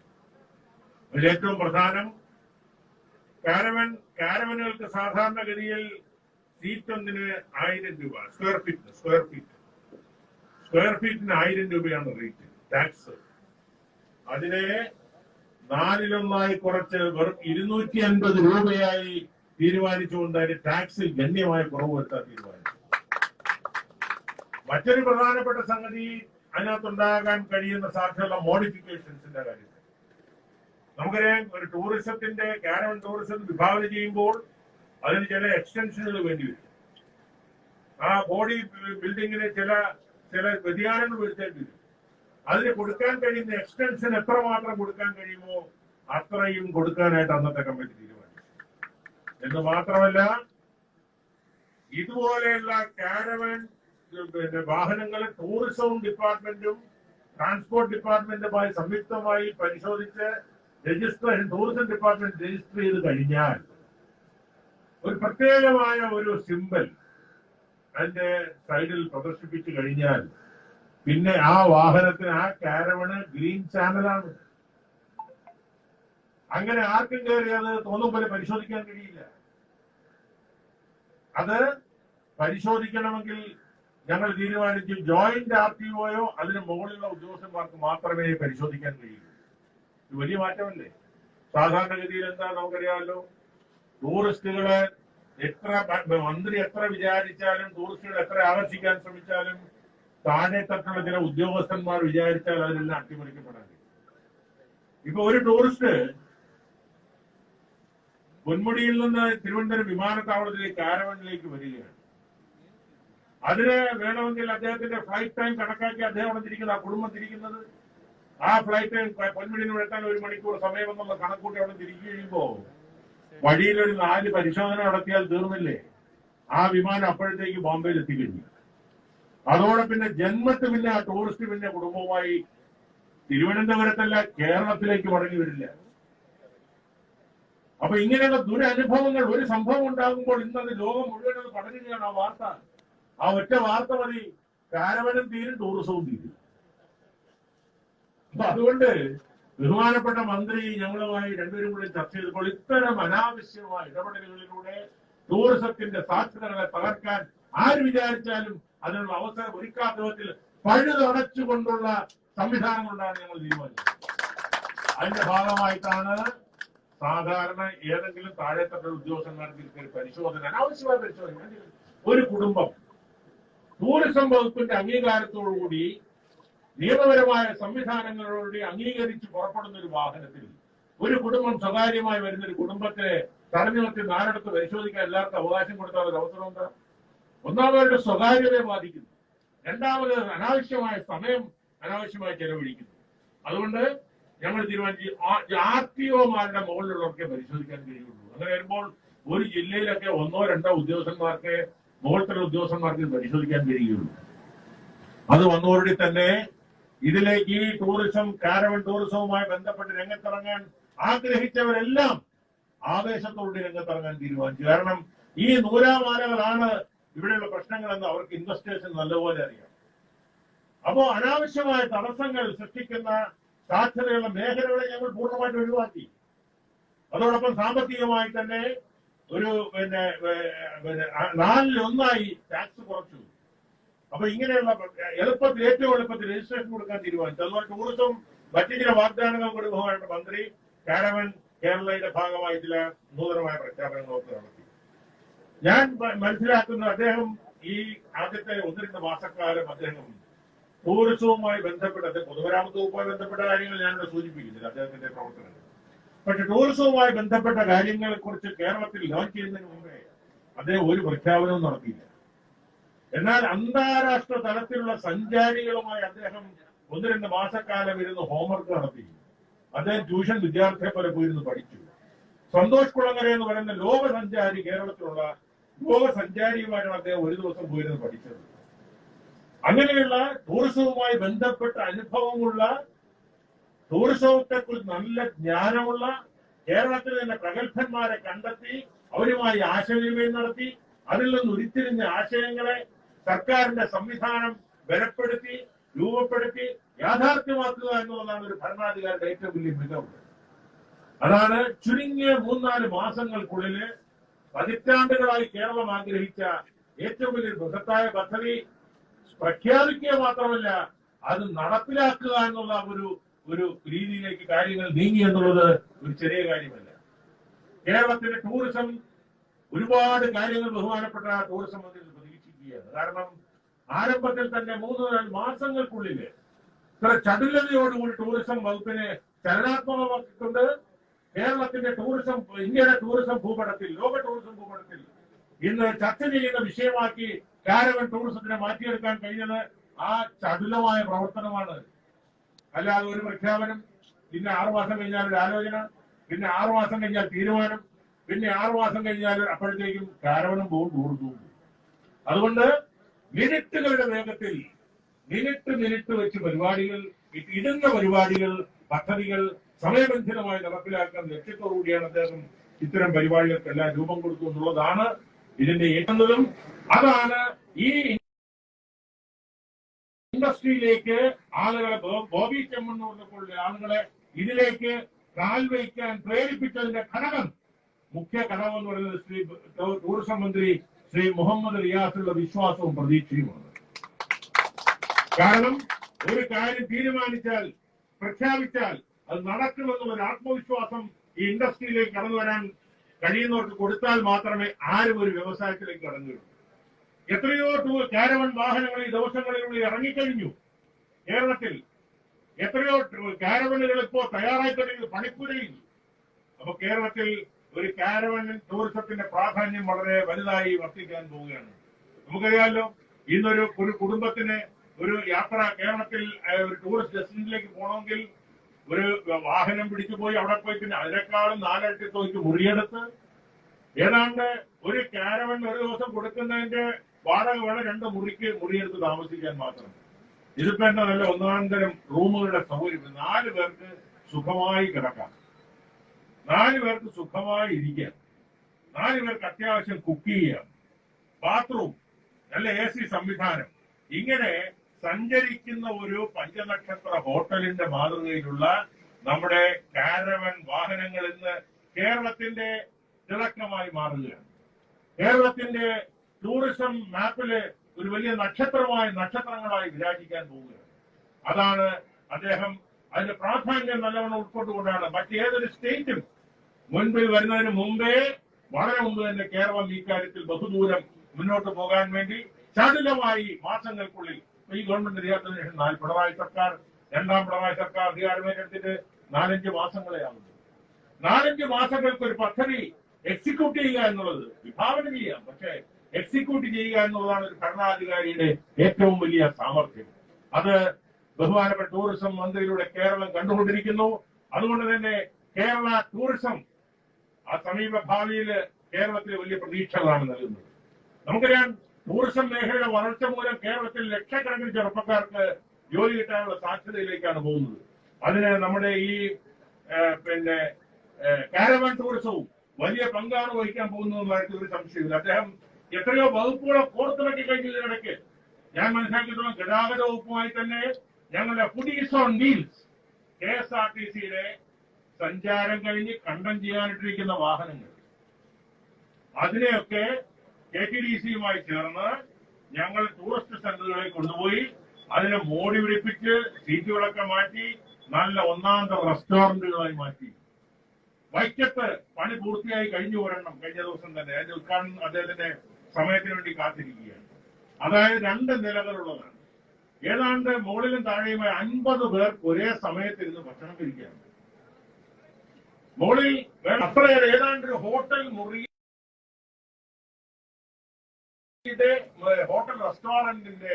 അതിൽ ഏറ്റവും പ്രധാനം കാരവനുകൾക്ക് സാധാരണഗതിയിൽ സീറ്റ് ഒന്നിന് 1000 രൂപ, സ്ക്വയർ ഫീറ്റിന് 1000 രൂപയാണ് റേറ്റ് ടാക്സ്. അതിനെ 4-1 കുറച്ച് വെറും 250 രൂപയായി തീരുമാനിച്ചുകൊണ്ട് അതിന്റെ ടാക്സിൽ ഗണ്യമായ കുറവ് വരുത്താൻ തീരുമാനിച്ചു. മറ്റൊരു പ്രധാനപ്പെട്ട സംഗതി അതിനകത്തുണ്ടാകാൻ കഴിയുന്ന സാധ്യതയുള്ള മോഡിഫിക്കേഷൻസിന്റെ കാര്യത്തിൽ നമുക്കറിയാം. ഒരു ടൂറിസത്തിന്റെ കാരവൻ ടൂറിസം വിഭാവന ചെയ്യുമ്പോൾ അതിന് ചില എക്സ്റ്റൻഷനുകൾ വേണ്ടി വരും. ആ ബോഡി ബിൽഡിങ്ങിന് ചില വ്യതിയാനങ്ങൾ വരുത്തേണ്ടി വരും. അതിന് കൊടുക്കാൻ കഴിയുന്ന എക്സ്റ്റൻഷൻ എത്രമാത്രം കൊടുക്കാൻ കഴിയുമോ അത്രയും കൊടുക്കാനായിട്ട് അന്നത്തെ കമ്മിറ്റി തീരുമാനിച്ചു. എന്ന് മാത്രമല്ല, ഇതുപോലെയുള്ള കാരവൻ വാഹനങ്ങൾ ടൂറിസം ഡിപ്പാർട്ട്മെന്റും ട്രാൻസ്പോർട്ട് ഡിപ്പാർട്ട്മെന്റുമായി സംയുക്തമായി പരിശോധിച്ച് ടൂറിസം ഡിപ്പാർട്ട്മെന്റ് രജിസ്റ്റർ ചെയ്ത് കഴിഞ്ഞാൽ ഒരു പ്രത്യേകമായ ഒരു സിമ്പൽ അതിന്റെ സൈഡിൽ പ്രദർശിപ്പിച്ചു കഴിഞ്ഞാൽ പിന്നെ ആ വാഹനത്തിന്, ആ കാരവണ് ഗ്രീൻ ചാനലാണ്. അങ്ങനെ ആർക്കും കയറി അത് തോന്നും പോലെ പരിശോധിക്കാൻ കഴിയില്ല. അത് പരിശോധിക്കണമെങ്കിൽ ഞങ്ങൾ തീരുമാനിച്ചു ജോയിന്റ് RTOയോ അതിന് മുകളിലുള്ള ഉദ്യോഗസ്ഥന്മാർക്ക് മാത്രമേ പരിശോധിക്കാൻ കഴിയൂ. ഇത് വലിയ മാറ്റമല്ലേ? സാധാരണഗതിയിൽ എന്താ നമുക്കറിയാമല്ലോ, ടൂറിസ്റ്റുകളെ മന്ത്രി എത്ര വിചാരിച്ചാലും, ടൂറിസ്റ്റുകളെ എത്ര ആകർഷിക്കാൻ ശ്രമിച്ചാലും താഴെ തട്ടുള്ള ചില ഉദ്യോഗസ്ഥന്മാർ വിചാരിച്ചാൽ അതിനെല്ലാം അട്ടിമറിക്കപ്പെടാൻ കഴിയും. ഇപ്പൊ ഒരു ടൂറിസ്റ്റ് പൊന്മുടിയിൽ നിന്ന് തിരുവനന്തപുരം വിമാനത്താവളത്തിലേക്ക് കാരവനിലേക്ക് വരികയാണ്. അതിന് വേണമെങ്കിൽ അദ്ദേഹത്തിന്റെ ഫ്ലൈറ്റ് ടൈം കണക്കാക്കി അദ്ദേഹം അവിടെ തിരിക്കുന്നത്, ആ കുടുംബം തിരിക്കുന്നത്, ആ ഫ്ലൈറ്റ് ടൈം പൊന്മുടിയിൽ നിന്ന് എത്താൻ 1 മണിക്കൂർ സമയം എന്നുള്ള കണക്കൂട്ടി അവിടെ തിരിച്ചു കഴിയുമ്പോ വഴിയിലൊരു 4 പരിശോധന നടത്തിയാൽ തീർന്നില്ലേ? ആ വിമാനം അപ്പോഴത്തേക്ക് ബോംബെയിൽ എത്തിക്കഴിഞ്ഞു. അതോടെ പിന്നെ ജന്മത്ത് പിന്നെ ആ ടൂറിസ്റ്റ് പിന്നെ കുടുംബവുമായി തിരുവനന്തപുരത്തല്ല കേരളത്തിലേക്ക് മടങ്ങി വരില്ല. അപ്പൊ ഇങ്ങനെയുള്ള ദുരനുഭവങ്ങൾ, ഒരു സംഭവം ഉണ്ടാകുമ്പോൾ ഇന്നത് ലോകം മുഴുവൻ പടരുകയാണ്. ആ വാർത്ത, ആ ഒറ്റ വാർത്ത മതി, കാരവനും തീരും ടൂറിസവും തീരും. അപ്പൊ അതുകൊണ്ട് ബഹുമാനപ്പെട്ട മന്ത്രി ഞങ്ങളുമായി രണ്ടുപേരും കൂടി ചർച്ച ചെയ്തപ്പോൾ ഇത്തരം അനാവശ്യമായ ഇടപെടലുകളിലൂടെ ടൂറിസത്തിന്റെ സാധ്യതകളെ തകർക്കാൻ ആര് വിചാരിച്ചാലും അതിനുള്ള അവസരം ഒരുക്കാത്ത വിധത്തിൽ പഴുതടച്ചുകൊണ്ടുള്ള സംവിധാനങ്ങളുണ്ടാണ് ഞങ്ങൾ തീരുമാനിച്ചത്. അതിന്റെ ഭാഗമായിട്ടാണ് സാധാരണ ഏതെങ്കിലും താഴെത്തട്ടുള്ള ഉദ്യോഗസ്ഥന്മാർക്ക് പരിശോധന, അനാവശ്യമായ പരിശോധന. ഒരു കുടുംബം ടൂറിസം വകുപ്പിന്റെ അംഗീകാരത്തോടുകൂടി നിയമപരമായ സംവിധാനങ്ങളോടുകൂടി അംഗീകരിച്ച് പുറപ്പെടുന്ന ഒരു വാഹനത്തിൽ ഒരു കുടുംബം സ്വകാര്യമായി വരുന്ന ഒരു കുടുംബത്തെ തടഞ്ഞു നിർത്തി 4 ഇടത്ത് പരിശോധിക്കാൻ എല്ലാവർക്കും അവകാശം കൊടുത്താൽ ഒരു അവസരം എന്താ? ഒന്നാമവരുടെ സ്വകാര്യതയെ ബാധിക്കുന്നു, രണ്ടാമത് അനാവശ്യമായ സമയം അനാവശ്യമായി ചെലവഴിക്കുന്നു. അതുകൊണ്ട് ഞങ്ങൾ തീരുമാനിച്ചു RTOമാരുടെ മുകളിലുള്ളവർക്ക് പരിശോധിക്കാൻ കഴിയുള്ളൂ. അങ്ങനെ വരുമ്പോൾ ഒരു ജില്ലയിലൊക്കെ 1-2 ഉദ്യോഗസ്ഥന്മാർക്ക്, മുകളിലുള്ള ഉദ്യോഗസ്ഥന്മാർക്ക് പരിശോധിക്കാൻ കഴിയുള്ളൂ. അത് വന്നതോടെ തന്നെ ഇതിലേക്ക് ഈ ടൂറിസം, കാരവൻ ടൂറിസവുമായി ബന്ധപ്പെട്ട് രംഗത്തിറങ്ങാൻ ആഗ്രഹിച്ചവരെല്ലാം ആവേശത്തോടെ രംഗത്തിറങ്ങാൻ തീരുമാനിച്ചു. കാരണം ഈ നൂലാമാലകളാണ് ഇവിടെയുള്ള പ്രശ്നങ്ങളെന്ന് അവർക്ക് ഇൻവെസ്റ്റേഴ്സിന് നല്ലപോലെ അറിയാം. അപ്പോ അനാവശ്യമായ തടസ്സങ്ങൾ സൃഷ്ടിക്കുന്ന സാധ്യതയുള്ള മേഖലകളെ ഞങ്ങൾ പൂർണ്ണമായിട്ട് ഒഴിവാക്കി. അതോടൊപ്പം സാമ്പത്തികമായി തന്നെ ഒരു 4-1 ടാക്സ് കുറച്ചു. അപ്പൊ ഇങ്ങനെയുള്ള ഏറ്റവും എളുപ്പത്തിൽ രജിസ്ട്രേഷൻ കൊടുക്കാൻ തീരുമാനിച്ചു. അതുപോലെ ടൂറിസം മറ്റു ചില വാഗ്ദാനങ്ങൾ കൊടുക്കുവാനായിട്ട് മന്ത്രി കാരവൻ കേരളയുടെ ഭാഗമായി ചില നൂതനമായ പ്രഖ്യാപനങ്ങളൊക്കെ നടത്തി. ഞാൻ മനസ്സിലാക്കുന്ന അദ്ദേഹം ഈ ആദ്യത്തെ 1-2 മാസക്കാലം അദ്ദേഹം ടൂറിസവുമായി ബന്ധപ്പെട്ട പൊതുമരാമത്ത് വകുപ്പുമായി ബന്ധപ്പെട്ട കാര്യങ്ങൾ ഞാനിവിടെ സൂചിപ്പിക്കുന്നില്ല അദ്ദേഹത്തിന്റെ പ്രവർത്തനങ്ങൾ. പക്ഷെ ടൂറിസവുമായി ബന്ധപ്പെട്ട കാര്യങ്ങളെ കുറിച്ച് കേരളത്തിൽ ലോഞ്ച് ചെയ്യുന്നതിന് മുമ്പേ അദ്ദേഹം ഒരു പ്രഖ്യാപനവും നടത്തിയില്ല. എന്നാൽ അന്താരാഷ്ട്ര തലത്തിലുള്ള സഞ്ചാരികളുമായി അദ്ദേഹം 1-2 മാസക്കാലം ഇരുന്ന് ഹോംവർക്ക് നടത്തി. അദ്ദേഹം ട്യൂഷൻ വിദ്യാർത്ഥിയെ പോലെ പോയിരുന്നു പഠിച്ചു. സന്തോഷ് കുളങ്ങര എന്ന് പറയുന്ന ലോകസഞ്ചാരി, കേരളത്തിലുള്ള ലോകസഞ്ചാരിയുമായിട്ടാണ് അദ്ദേഹം ഒരു ദിവസം പോയിരുന്നു പഠിച്ചത്. അങ്ങനെയുള്ള ടൂറിസവുമായി ബന്ധപ്പെട്ട അനുഭവമുള്ള, ടൂറിസത്തെക്കുറിച്ച് നല്ല ജ്ഞാനമുള്ള, കേരളത്തിൽ തന്നെ പ്രഗത്ഭന്മാരെ കണ്ടെത്തി അവരുമായി ആശയവിനിമയം നടത്തി അതിൽ നിന്ന് ഉരുത്തിരിഞ്ഞ ആശയങ്ങളെ സർക്കാരിന്റെ സംവിധാനം ബലപ്പെടുത്തി രൂപപ്പെടുത്തി യാഥാർത്ഥ്യമാക്കുക എന്നുള്ളതാണ് ഒരു ഭരണാധികാരിയുടെ ഏറ്റവും വലിയ മികവ്. അതാണ് ചുരുങ്ങിയ 3-4 മാസങ്ങൾക്കുള്ളിൽ പതിറ്റാണ്ടുകളായി കേരളം ആഗ്രഹിച്ച ഏറ്റവും വലിയ ബൃഹത്തായ പദ്ധതി പ്രഖ്യാപിക്കുക മാത്രമല്ല അത് നടപ്പിലാക്കുക എന്നുള്ള ഒരു രീതിയിലേക്ക് കാര്യങ്ങൾ നീങ്ങി എന്നുള്ളത് ഒരു ചെറിയ കാര്യമല്ല. കേരളത്തിലെ ടൂറിസം ഒരുപാട് കാര്യങ്ങൾ ബഹുമാനപ്പെട്ട ടൂറിസം മന്ത്രി പ്രതീക്ഷിക്കുകയാണ്. കാരണം ആരംഭത്തിൽ തന്നെ 3-4 മാസങ്ങൾക്കുള്ളിൽ ഇത്ര ചടുലതയോടുകൂടി ടൂറിസം വകുപ്പിനെ ചലനാത്മകമാക്കിക്കൊണ്ട് കേരളത്തിന്റെ ടൂറിസം, ഇന്ത്യയുടെ ടൂറിസം ഭൂപടത്തിൽ, ലോക ടൂറിസം ഭൂപടത്തിൽ ഇന്ന് ചർച്ച ചെയ്യുന്ന വിഷയമാക്കി കാരവൻ ടൂറിസത്തിനെ മാറ്റിയെടുക്കാൻ കഴിഞ്ഞത് ആ ചടുലമായ പ്രവർത്തനമാണ്. അല്ലാതെ ഒരു പ്രഖ്യാപനം, പിന്നെ 6 മാസം കഴിഞ്ഞാൽ ഒരു ആലോചന, പിന്നെ 6 മാസം കഴിഞ്ഞാൽ തീരുമാനം, പിന്നെ 6 മാസം കഴിഞ്ഞാൽ അപ്പോഴത്തേക്കും കാരവനും പോകും, ടൂർ പോകും. അതുകൊണ്ട് മിനിറ്റുകളുടെ വേഗത്തിൽ മിനിറ്റ് വെച്ച് പരിപാടികൾ, ഇടുന്ന പരിപാടികൾ, പദ്ധതികൾ സമയബന്ധിതമായി നടപ്പിലാക്കാൻ ലക്ഷ്യത്തോടുകൂടിയാണ് അദ്ദേഹം ഇത്തരം പരിപാടികൾക്കെല്ലാം രൂപം കൊടുത്തു എന്നുള്ളതാണ് ഇതിന്റെ ഏറ്റവും. അതാണ് ഈ ഇൻഡസ്ട്രിയിലേക്ക് ആളുകളെ, ബോബി ചെമ്മണ്ണൂരിനെ പോലുള്ള ആളുകളെ ഇതിലേക്ക് കാൽവയ്ക്കാൻ പ്രേരിപ്പിച്ചതിന്റെ ഘടകം, മുഖ്യ ഘടകം എന്ന് പറയുന്നത് ശ്രീ ടൂറിസം മന്ത്രി ശ്രീ മുഹമ്മദ് റിയാസുള്ള വിശ്വാസവും പ്രതീക്ഷയുമാണ്. കാരണം ഒരു കാര്യം തീരുമാനിച്ചാൽ, പ്രഖ്യാപിച്ചാൽ അത് നടക്കുമെന്നുള്ള ആത്മവിശ്വാസം ഈ ഇൻഡസ്ട്രിയിലേക്ക് കടന്നു വരാൻ കഴിയുന്നവർക്ക് കൊടുത്താൽ മാത്രമേ ആരും ഒരു വ്യവസായത്തിലേക്ക് കടന്നു വരൂ. എത്രയോ കാരവൻ വാഹനങ്ങൾ ഈ ദിവസങ്ങളിലൂടെ ഇറങ്ങിക്കഴിഞ്ഞു കേരളത്തിൽ. എത്രയോ കാരവനുകൾ ഇപ്പോ തയ്യാറായി തുടങ്ങി പണിപ്പുരയിൽ. അപ്പൊ കേരളത്തിൽ ഒരു കാരവൻ ടൂറിസത്തിന്റെ പ്രാധാന്യം വളരെ വലുതായി വർദ്ധിക്കാൻ പോവുകയാണ്. നമുക്കറിയാമല്ലോ, ഇന്നൊരു കുടുംബത്തിന് ഒരു യാത്ര കേരളത്തിൽ ഒരു ടൂറിസ്റ്റ് ഡെസ്റ്റിനേഷനിലേക്ക് പോകണമെങ്കിൽ ഒരു വാഹനം പിടിച്ചു പോയി അവിടെ പോയി പിന്നെ അതിനേക്കാളും 4 ഇരട്ടി തുകയ്ക്ക് മുറിയെടുത്ത് ഏതാണ്ട് ഒരു കാരവൻ ഒരു ദിവസം കൊടുക്കുന്നതിന്റെ വാടക വേണം 2 മുറിയെടുത്ത് താമസിക്കാൻ മാത്രം. ഇതിപ്പോ എന്താ നല്ല ഒന്നാന്തരം റൂമുകളുടെ സൗകര്യം. 4 പേർക്ക് സുഖമായി കിടക്കാം, 4 പേർക്ക് സുഖമായി ഇരിക്കാം, 4 പേർക്ക് അത്യാവശ്യം കുക്ക് ചെയ്യാം, ബാത്റൂം, നല്ല AC സംവിധാനം. ഇങ്ങനെ സഞ്ചരിക്കുന്ന ഒരു 5 നക്ഷത്ര ഹോട്ടലിന്റെ മാതൃകയിലുള്ള നമ്മുടെ കാരവൻ വാഹനങ്ങൾ ഇന്ന് കേരളത്തിന്റെ തിളക്കമായി മാറുകയാണ്. കേരളത്തിന്റെ ടൂറിസം മാപ്പില് ഒരു വലിയ നക്ഷത്രങ്ങളായി വിരാജിക്കാൻ പോവുകയാണ്. അതാണ് അദ്ദേഹം അതിന്റെ പ്രാധാന്യം നല്ലവണ്ണം ഉൾക്കൊണ്ടുകൊണ്ടാണ് മറ്റേതൊരു സ്റ്റേറ്റും മുൻപിൽ വരുന്നതിന് മുമ്പേ, വളരെ മുമ്പ് തന്നെ കേരളം ഇക്കാര്യത്തിൽ ബഹുദൂരം മുന്നോട്ട് പോകാൻ വേണ്ടി ചടുലമായി മാസങ്ങൾക്കുള്ളിൽ ഈ ഗവൺമെന്റ് അധികാരത്തിന് ശേഷം പിണറായി സർക്കാർ, 2ാം പിണറായി സർക്കാർ അധികാരമേറ്റെടുത്തിട്ട് 4-5 മാസങ്ങളെ ആവുന്നു. 4-5 മാസങ്ങൾക്ക് ഒരു പദ്ധതി എക്സിക്യൂട്ട് ചെയ്യുക എന്നുള്ളത് വിഭാവന ചെയ്യാം, പക്ഷേ എക്സിക്യൂട്ട് ചെയ്യുക എന്നുള്ളതാണ് ഒരു ഭരണാധികാരിയുടെ ഏറ്റവും വലിയ സാമർഥ്യം. അത് ബഹുമാനപ്പെട്ട ടൂറിസം മന്ത്രിയിലൂടെ കേരളം കണ്ടുകൊണ്ടിരിക്കുന്നു. അതുകൊണ്ട് തന്നെ കേരള ടൂറിസം ആ സമീപ ഭാവിയിൽ കേരളത്തിൽ വലിയ പ്രതീക്ഷകളാണ് നൽകുന്നത്. നമുക്കറിയാം, ടൂറിസം മേഖലയുടെ വളർച്ച മൂലം കേരളത്തിൽ ലക്ഷക്കണക്കിന് ചെറുപ്പക്കാർക്ക് ജോലി കിട്ടാനുള്ള സാധ്യതയിലേക്കാണ് പോകുന്നത്. അതിന് നമ്മുടെ ഈ കാരവൻ ടൂറിസവും വലിയ പങ്കാണ് വഹിക്കാൻ പോകുന്നതെന്ന് കാര്യത്തിൽ ഒരു സംശയമില്ല. അദ്ദേഹം എത്രയോ വകുപ്പുകളെ കോർത്തിണക്കി കഴിഞ്ഞതിനിടയ്ക്ക് ഞാൻ മനസ്സിലാക്കിയിട്ടുള്ള ഗതാഗത വകുപ്പുമായി തന്നെ ഞങ്ങളുടെ ഫുഡീസ് ഓൺ വീൽസ്, KSRTCയുടെ സഞ്ചാരം കഴിഞ്ഞ് കണ്ടം ചെയ്യാനിട്ടിരിക്കുന്ന വാഹനങ്ങൾ, അതിനെയൊക്കെ KTDCയുമായി ചേർന്ന് ഞങ്ങൾ ടൂറിസ്റ്റ് സെന്ററുകളിൽ കൊണ്ടുപോയി അതിനെ മോടി പിടിപ്പിച്ച് സീറ്റുകളൊക്കെ മാറ്റി നല്ല ഒന്നാന്തര റെസ്റ്റോറന്റുകളായി മാറ്റി. വൈക്കത്ത് പണി പൂർത്തിയായി കഴിഞ്ഞു ഒരെണ്ണം കഴിഞ്ഞ ദിവസം തന്നെ. അതിന്റെ ഉദ്ഘാടനം അദ്ദേഹത്തിന്റെ സമയത്തിന് വേണ്ടി കാത്തിരിക്കുകയാണ്. അതായത് 2 നിലകളുള്ളതാണ്. ഏതാണ്ട് മുകളിലും താഴെയുമായി 50 പേർ ഒരേ സമയത്തിരുന്ന് ഭക്ഷണം കഴിക്കുകയാണ്. മുകളിൽ അത്രയേറെ ഏതാണ്ട് ഒരു ഹോട്ടൽ മുറി, ഹോട്ടൽ റെസ്റ്റോറന്റിന്റെ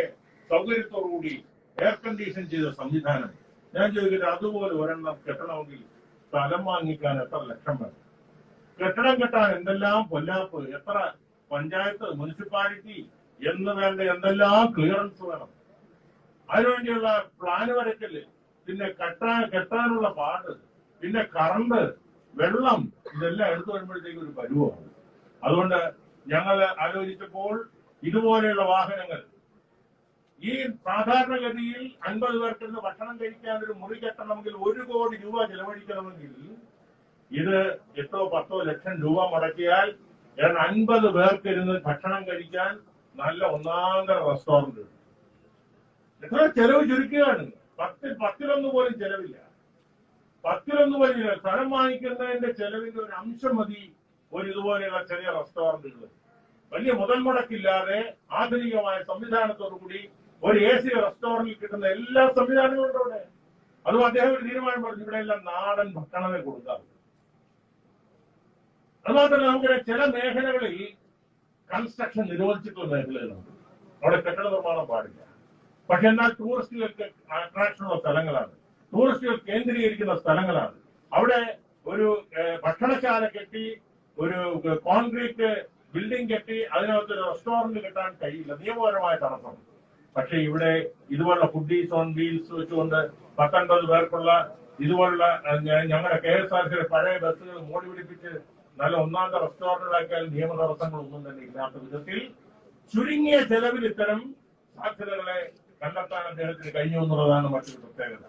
സൗകര്യത്തോടുകൂടി എയർ കണ്ടീഷൻ ചെയ്ത സംവിധാനം. ഞാൻ ചോദിക്കട്ടെ, അതുപോലെ ഒരെണ്ണം കെട്ടണമെങ്കിൽ സ്ഥലം വാങ്ങിക്കാൻ എത്ര ലക്ഷം വേണം? കെട്ടിടം കെട്ടാൻ എന്തെല്ലാം പൊല്ലാപ്പ്, എത്ര പഞ്ചായത്ത്, മുനിസിപ്പാലിറ്റി എന്ന് വേണ്ട എന്തെല്ലാം ക്ലിയറൻസ് വേണം? അതിനുവേണ്ടിയുള്ള പ്ലാന് വരയ്ക്കല്, പിന്നെ കെട്ടാനുള്ള പാട്, പിന്നെ കറണ്ട്, വെള്ളം, ഇതെല്ലാം എടുത്തു വരുമ്പോഴത്തേക്ക് ഒരു പരുവമാണ്. അതുകൊണ്ട് ഞങ്ങൾ ആലോചിച്ചപ്പോൾ ഇതുപോലെയുള്ള വാഹനങ്ങൾ ഈ സാധാരണഗതിയിൽ 50 പേർക്കിരുന്ന് ഭക്ഷണം കഴിക്കാൻ ഒരു മുറി കെട്ടണമെങ്കിൽ 1 കോടി രൂപ ചെലവഴിക്കണമെങ്കിൽ ഇത് 8-10 ലക്ഷം രൂപ മുടക്കിയാൽ 50 പേർക്കിരുന്ന് ഭക്ഷണം കഴിക്കാൻ നല്ല ഒന്നാന്തര റെസ്റ്റോറന്റ്. എത്ര ചെലവ് ചുരുക്കുകയാണ്. 10-1 പോലും ചെലവില്ല. 10 പോലും ഇല്ല. സ്ഥലം വാങ്ങിക്കുന്നതിന്റെ ചെലവിന്റെ ഒരു അംശം മതി ഒരു ഇതുപോലെയുള്ള ചെറിയ റെസ്റ്റോറന്റുകൾ. വലിയ മുതൽ മുടക്കില്ലാതെ ആധുനികമായ സംവിധാനത്തോടു കൂടി ഒരു AC റെസ്റ്റോറന്റിൽ കിട്ടുന്ന എല്ലാ സംവിധാനങ്ങളും ഉണ്ട് അവിടെ. അതും അദ്ദേഹം ഒരു തീരുമാനം പറഞ്ഞു, ഇവിടെ എല്ലാം നാടൻ ഭക്ഷണമേ കൊടുക്കാം. അതുമാത്രമല്ല, നമുക്ക് ചില മേഖലകളിൽ കൺസ്ട്രക്ഷൻ നിരോധിച്ചിട്ടുള്ള മേഖലകളുണ്ട്. അവിടെ കെട്ടിട നിർമ്മാണം പാടില്ല. പക്ഷെ എന്നാൽ ടൂറിസ്റ്റുകൾക്ക് അട്രാക്ഷനുള്ള സ്ഥലങ്ങളാണ്, ടൂറിസ്റ്റുകൾ കേന്ദ്രീകരിക്കുന്ന സ്ഥലങ്ങളാണ്. അവിടെ ഒരു ഭക്ഷണശാല കെട്ടി, ഒരു കോൺക്രീറ്റ് ബിൽഡിംഗ് കെട്ടി അതിനകത്ത് ഒരു റെസ്റ്റോറന്റ് കെട്ടാൻ കഴിയില്ല, നിയമപരമായ തടസ്സം. പക്ഷെ ഇവിടെ ഇതുപോലുള്ള ഫുഡീസ് ഓൺ വീൽസ് വെച്ചുകൊണ്ട് 19 പേർക്കുള്ള ഇതുപോലുള്ള ഞങ്ങളുടെ KSRTC പഴയ ബസ്സുകൾ മോടി പിടിപ്പിച്ച് നല്ല ഒന്നാമത്തെ റെസ്റ്റോറന്റുകളാക്കിയാൽ നിയമ തടസ്സങ്ങളൊന്നും തന്നെ ഇല്ലാത്ത വിധത്തിൽ ചുരുങ്ങിയ ചെലവിൽ ഇത്തരം സാധ്യതകളെ കണ്ടെത്താൻ അദ്ദേഹത്തിന് കഴിഞ്ഞു എന്നുള്ളതാണ് മറ്റൊരു പ്രത്യേകത.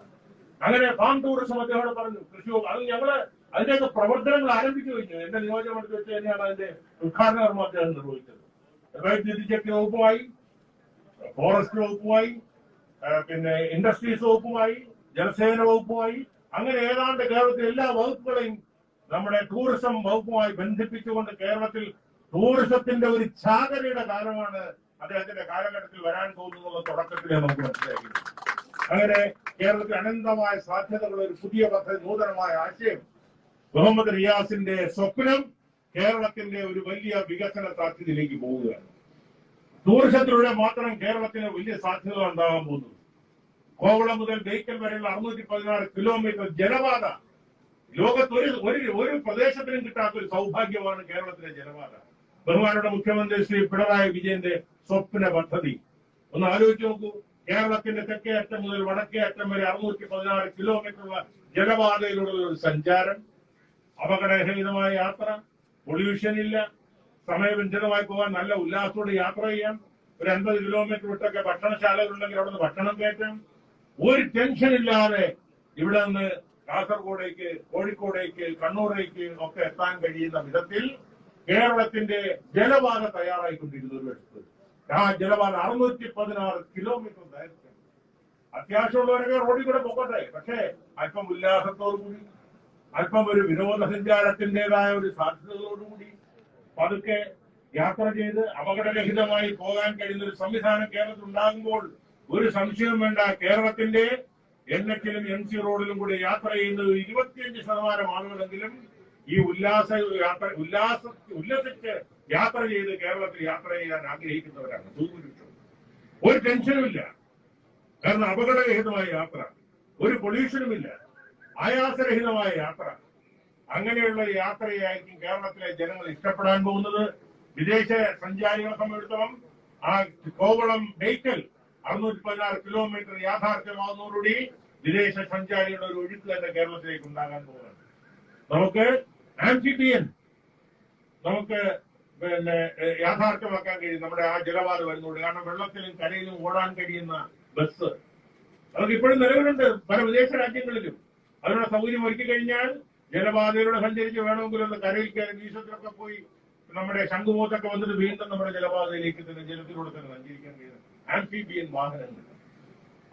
അങ്ങനെ ഫാം ടൂറിസം അദ്ദേഹം പറഞ്ഞു, കൃഷി അത് ഞങ്ങള് അതിന്റെയൊക്കെ പ്രവർത്തനങ്ങൾ ആരംഭിച്ചു കഴിഞ്ഞു. എന്റെ നിയോജകമണ്ഡലത്തിൽ വെച്ച് തന്നെയാണ് അതിന്റെ ഉദ്ഘാടന കർമ്മം അദ്ദേഹം നിർവഹിച്ചത്. വൈദ്യുതിശക്തി വകുപ്പുമായി, ഫോറസ്റ്റ് വകുപ്പുമായി, പിന്നെ ഇൻഡസ്ട്രീസ് വകുപ്പുമായി, ജലസേന വകുപ്പുമായി, അങ്ങനെ ഏതാണ്ട് കേരളത്തിലെ എല്ലാ വകുപ്പുകളെയും നമ്മുടെ ടൂറിസം വകുപ്പുമായി ബന്ധിപ്പിച്ചുകൊണ്ട് കേരളത്തിൽ ടൂറിസത്തിന്റെ ഒരു ചാകരയുടെ കാലമാണ് അദ്ദേഹത്തിന്റെ കാലഘട്ടത്തിൽ വരാൻ പോകുന്നുള്ള തുടക്കത്തിലേ നമുക്ക് മനസ്സിലാക്കി. അങ്ങനെ കേരളത്തിൽ അനന്തമായ സാധ്യതകൾ, ഒരു പുതിയ പദ്ധതി, നൂതനമായ ആശയം, മുഹമ്മദ് റിയാസിന്റെ സ്വപ്നം കേരളത്തിന്റെ ഒരു വലിയ വികസന സാധ്യതയിലേക്ക് പോവുകയാണ്. ടൂറിസത്തിലൂടെ മാത്രം കേരളത്തിന് വലിയ സാധ്യത ഉണ്ടാകാൻ പോകുന്നു. കോവളം മുതൽ ബേക്കൽ വരെയുള്ള 616 കിലോമീറ്റർ ജലപാത ലോകത്ത് ഒരു പ്രദേശത്തിനും കിട്ടാത്ത ഒരു സൗഭാഗ്യമാണ് കേരളത്തിലെ ജലപാത. ബഹുമാനയുടെ മുഖ്യമന്ത്രി ശ്രീ പിണറായി വിജയന്റെ സ്വപ്ന പദ്ധതി ഒന്ന് ആലോചിച്ച് നോക്കൂ. കേരളത്തിന്റെ തെക്കേ അറ്റം മുതൽ വടക്കേ അറ്റം വരെ 616 കിലോമീറ്ററുള്ള ജലപാതയിലുള്ള ഒരു സഞ്ചാരം, അപകടരഹിതമായ യാത്ര, പൊല്യൂഷൻ ഇല്ല, സമയബന്ധിതമായി പോകാൻ നല്ല ഉല്ലാസത്തോടെ യാത്ര ചെയ്യാം. ഒരു 50 കിലോമീറ്റർ വിട്ടൊക്കെ ഭക്ഷണശാലകളുണ്ടെങ്കിൽ അവിടെ നിന്ന് ഭക്ഷണം കയറ്റാം. ഒരു ടെൻഷൻ ഇല്ലാതെ ഇവിടെ നിന്ന് കാസർഗോഡേക്ക്, കോഴിക്കോടേക്ക്, കണ്ണൂരേക്ക് ഒക്കെ എത്താൻ കഴിയുന്ന വിധത്തിൽ കേരളത്തിന്റെ ജലപാത തയ്യാറായിക്കൊണ്ടിരിക്കുന്നു. ഒരു വശത്ത് ആ ജലപാത 616 കിലോമീറ്റർ ദൈർഘ്യം. അത്യാവശ്യമുള്ളവരൊക്കെ റോഡിൽ കൂടെ പോകട്ടെ, പക്ഷേ അല്പം ഉല്ലാസത്തോടുകൂടി, അല്പം ഒരു വിനോദസഞ്ചാരത്തിന്റേതായ ഒരു സാധ്യതയോടുകൂടി പതുക്കെ യാത്ര ചെയ്ത് അപകടരഹിതമായി പോകാൻ കഴിയുന്ന ഒരു സംവിധാനം കേരളത്തിൽ ഉണ്ടാകുമ്പോൾ ഒരു സംശയവും വേണ്ട, കേരളത്തിന്റെ NH-ലും MC റോഡിലും കൂടി യാത്ര ചെയ്യുന്നത് 25% ആളുകളെങ്കിലും ഈ ഉല്ലസിച്ച് യാത്ര ചെയ്ത് കേരളത്തിൽ യാത്ര ചെയ്യാൻ ആഗ്രഹിക്കുന്നവരാണ് ഭൂരിപക്ഷം. ഒരു ടെൻഷനുമില്ല, കാരണം അപകടരഹിതമായ യാത്ര, ഒരു പൊല്യൂഷനുമില്ല, ആയാസരഹിതമായ യാത്ര. അങ്ങനെയുള്ള യാത്രയായിരിക്കും കേരളത്തിലെ ജനങ്ങൾ ഇഷ്ടപ്പെടാൻ പോകുന്നത്. വിദേശ സഞ്ചാരികളെ സംബന്ധിച്ചിടത്തോളം ആ കോവളം ബേക്കൽ 616 കിലോമീറ്റർ യാഥാർത്ഥ്യമാകുന്നതോടുകൂടി വിദേശ സഞ്ചാരികളുടെ ഒരു ഒഴുക്ക് തന്നെ കേരളത്തിലേക്ക് ഉണ്ടാകാൻ പോകുന്നുണ്ട്. നമുക്ക് ആംഫിബിയൻ നമുക്ക് പിന്നെ യാഥാർത്ഥ്യമാക്കാൻ കഴിയും നമ്മുടെ ആ ജലപാത വരുന്നുണ്ട്. കാരണം വെള്ളത്തിലും കരയിലും ഓടാൻ കഴിയുന്ന ബസ് നമുക്ക് ഇപ്പോഴും നിലവിലുണ്ട് പല വിദേശ രാജ്യങ്ങളിലും. അതിനുള്ള സൗകര്യം ഒരുക്കി കഴിഞ്ഞാൽ ജലപാതയിലൂടെ സഞ്ചരിച്ച് വേണമെങ്കിലും ഒന്ന് കരയിൽ കയറി വീശത്തിലൊക്കെ പോയി നമ്മുടെ ശംഖുമുഖത്തൊക്കെ വന്നിട്ട് വീണ്ടും നമ്മുടെ ജലപാതയിലേക്ക് തന്നെ ജലത്തിലൂടെ തന്നെ സഞ്ചരിക്കാൻ കഴിയുന്ന ആംഫിബിയൻ വാഹനങ്ങൾ,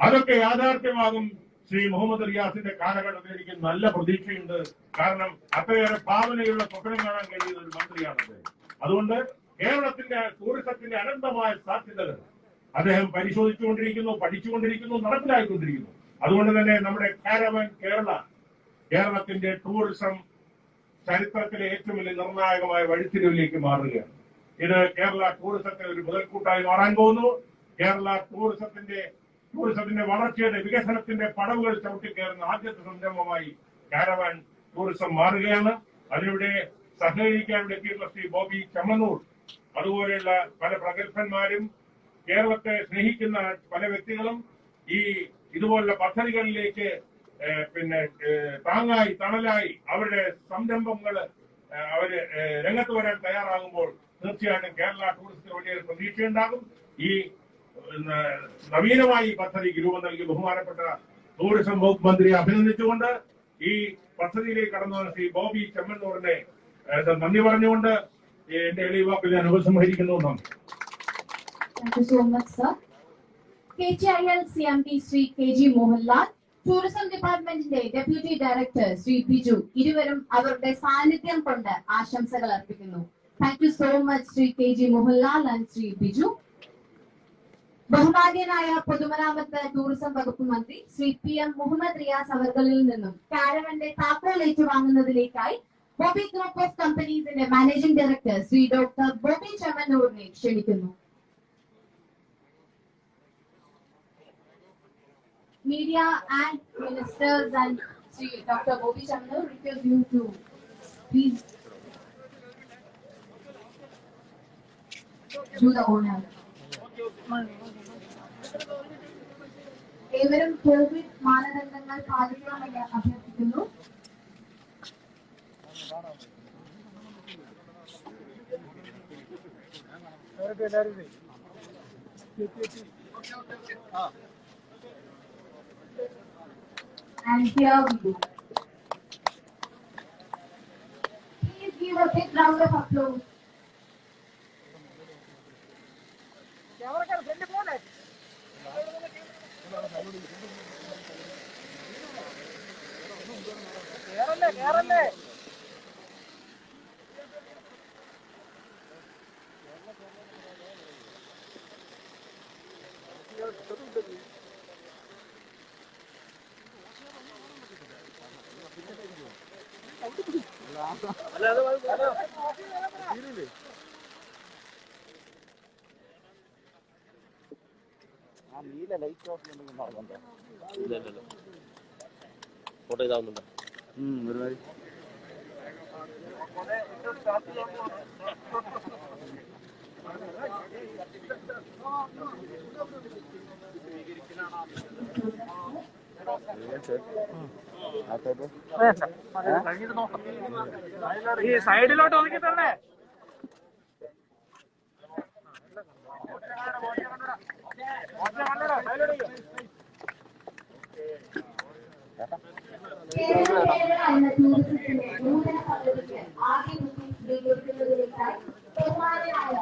അതൊക്കെ യാഥാർത്ഥ്യമാകും. ശ്രീ മുഹമ്മദ് റിയാസിന്റെ കാലഘട്ടത്തിൽ എനിക്ക് നല്ല പ്രതീക്ഷയുണ്ട്. കാരണം അത്രയേറെ ഭാവനയുള്ള സ്വപ്നം കാണാൻ കഴിയുന്ന ഒരു മന്ത്രിയാണ് അദ്ദേഹം. അതുകൊണ്ട് കേരളത്തിന്റെ ടൂറിസത്തിന്റെ അനന്തമായ സാധ്യതകൾ അദ്ദേഹം പരിശോധിച്ചുകൊണ്ടിരിക്കുന്നു, പഠിച്ചുകൊണ്ടിരിക്കുന്നു, നടപ്പിലായിക്കൊണ്ടിരിക്കുന്നു. അതുകൊണ്ട് തന്നെ നമ്മുടെ കാരവൻ കേരളത്തിന്റെ ടൂറിസം ചരിത്രത്തിലെ ഏറ്റവും വലിയ നിർണായകമായ വഴിത്തിരിവിലേക്ക് മാറുകയാണ്. ഇത് കേരള ടൂറിസത്തിന് ഒരു മുതൽക്കൂട്ടായി മാറാൻ പോകുന്നു. കേരള ടൂറിസത്തിന്റെ വളർച്ചയുടെ വികസനത്തിന്റെ പടവുകൾ ചവിട്ടിക്കയറുന്ന ആദ്യത്തെ സംരംഭമായി കാരവാൻ ടൂറിസം മാറുകയാണ്. അതിലൂടെ സഹകരിക്കാൻ എത്തിയിട്ടുള്ള ശ്രീ ബോബി ചെമ്മണ്ണൂർ, അതുപോലെയുള്ള പല പ്രഗത്ഭന്മാരും കേരളത്തെ സ്നേഹിക്കുന്ന പല വ്യക്തികളും ഈ ഇതുപോലുള്ള പദ്ധതികളിലേക്ക് പിന്നെ താങ്ങായി തണലായി അവരുടെ സംരംഭങ്ങൾ അവര് രംഗത്ത് വരാൻ തയ്യാറാകുമ്പോൾ തീർച്ചയായിട്ടും കേരള ടൂറിസത്തിന് വലിയൊരു പ്രതീക്ഷയുണ്ടാകും. ഈ നവീനമായി പദ്ധതിക്ക് രൂപം നൽകി ബഹുമാനപ്പെട്ട ടൂറിസം വകുപ്പ് മന്ത്രിയെ അഭിനന്ദിച്ചുകൊണ്ട് ഈ പദ്ധതിയിലേക്ക് കടന്നു വന്ന ശ്രീ ബോബി ചെമ്മണ്ണൂരിനെ നന്ദി പറഞ്ഞുകൊണ്ട് എന്റെ എളിയ വാക്കിൽ ഞാൻ ഉപസംഹരിക്കുന്നു. നന്ദി. Thank you so much, sir. KCIL CMD Sri KG Mohanlal, tourism ഡിപ്പാർട്ട്മെന്റിന്റെ ഡെപ്യൂട്ടി ഡയറക്ടർ ശ്രീ ബിജു ഇരുവരും അവരുടെ സാന്നിധ്യം കൊണ്ട് ആശംസകൾ അർപ്പിക്കുന്നു. Thank you so much Shri KG Mohanlal and Shri Biju. ബഹുമാന്യനായ പൊതുമരാമത്ത് ടൂറിസം വകുപ്പ് മന്ത്രി ശ്രീ PM മുഹമ്മദ് റിയാസ് അവർകളിൽ നിന്നും കാരവന്റെ താക്കോൽ ഏറ്റുവാങ്ങുന്നതിലേക്കായി ബോബി ഗ്രൂപ്പ് ഓഫ് കമ്പനീസിന്റെ managing director Shri doctor Boby ചെമ്മണ്ണൂരിനെ ക്ഷണിക്കുന്നു. Media and ministers and Sri Dr. Bobby Chandra request you to please do the honor. ഏവരും കോവിഡ് മാനദണ്ഡങ്ങൾ പാലിക്കണമെന്ന് അഭ്യർത്ഥിക്കുന്നു. And here we go. Please give a big round of applause. Photo ഇതാവുന്നുണ്ടോ? ഈ സൈഡിലോട്ട് ഒതുക്കി തന്നെ. എന്ന ടൂറിസത്തിന്റെ നൂതന പദ്ധതിക്ക് ആദ്യ ബുക്കിംഗ് സ്വീകരിക്കുന്നതിലേക്കായി ബഹുമാനനായ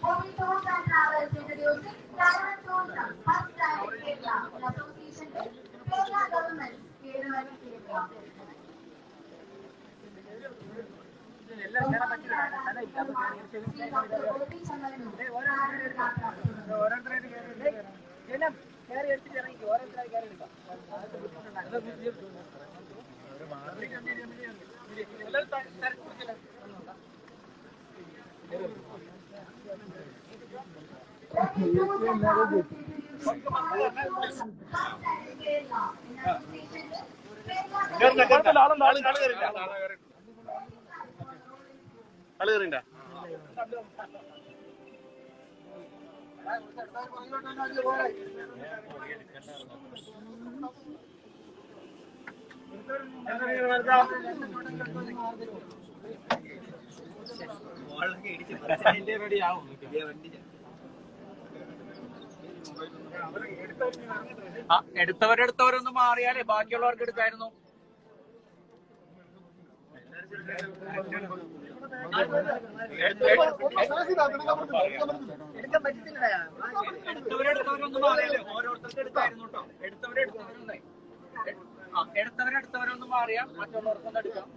Bobby Tours and Travels introducing Caravan Tourism, first time in Kerala, in association with Kerala Government, Kerala and Kerala. Bobby എടുത്തവരെടുത്തവരൊന്ന് മാറിയാലേ ബാക്കിയുള്ളവർക്ക് എടുക്കായിരുന്നു. എടുത്തവരെടുത്തവരൊന്ന് മാറിയാലേ ഓരോരുത്തർക്ക് എടുക്കായിരുന്നു കേട്ടോ. എടുത്തവരെടുത്തവരൊന്ന് മാറിയാൽ മറ്റുള്ളവർക്കൊന്ന് എടുക്കാം.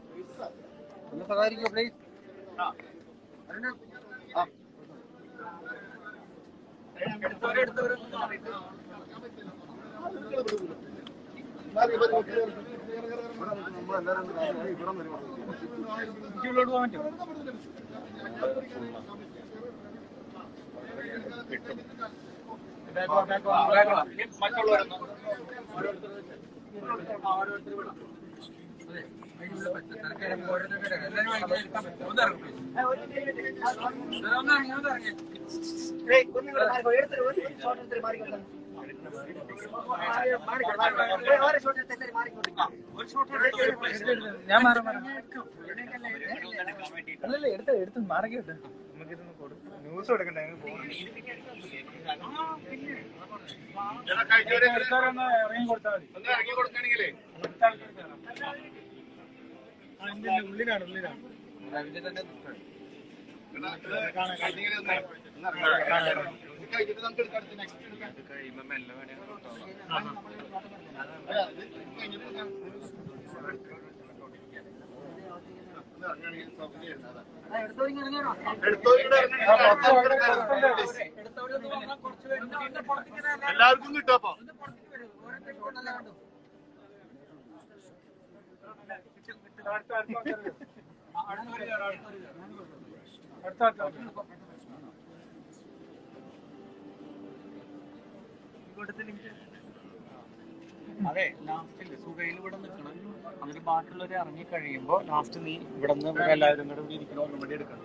ഒന്ന് സഹായിക്കോ പ്ലീസ്. എടുത്തവരെടുത്തവരൊന്ന് മാറി. പോകാൻ പറ്റും. മറ്റുള്ളവരൊന്നും ഓരോരുത്തർ വിടാം. ഞാൻ അല്ലല്ലേ എടുത്ത് മാറിക്കട്ടെ. നമുക്കിതൊന്ന് കൊടുക്കും, ന്യൂസ് കൊടുക്കണ്ടേ. ഇറങ്ങി കൊടുത്താൽ മതി. ഇറങ്ങി കൊടുക്കണെങ്കിലേ ഉള്ളിലാണ് അതിന്റെ തന്നെ എല്ലാവർക്കും കിട്ടുമോ? അതെ, ലാസ്റ്റിൽ സുഖയിൽ ഇവിടെ നിൽക്കണം. അതിന് ബാക്കിയുള്ളവർ ഇറങ്ങി കഴിയുമ്പോ ലാസ്റ്റ് നീ ഇവിടെ നിന്ന് എല്ലാവരും കൂടെ ഇരിക്കണം. ഒന്നും കൂടി എടുക്കണം.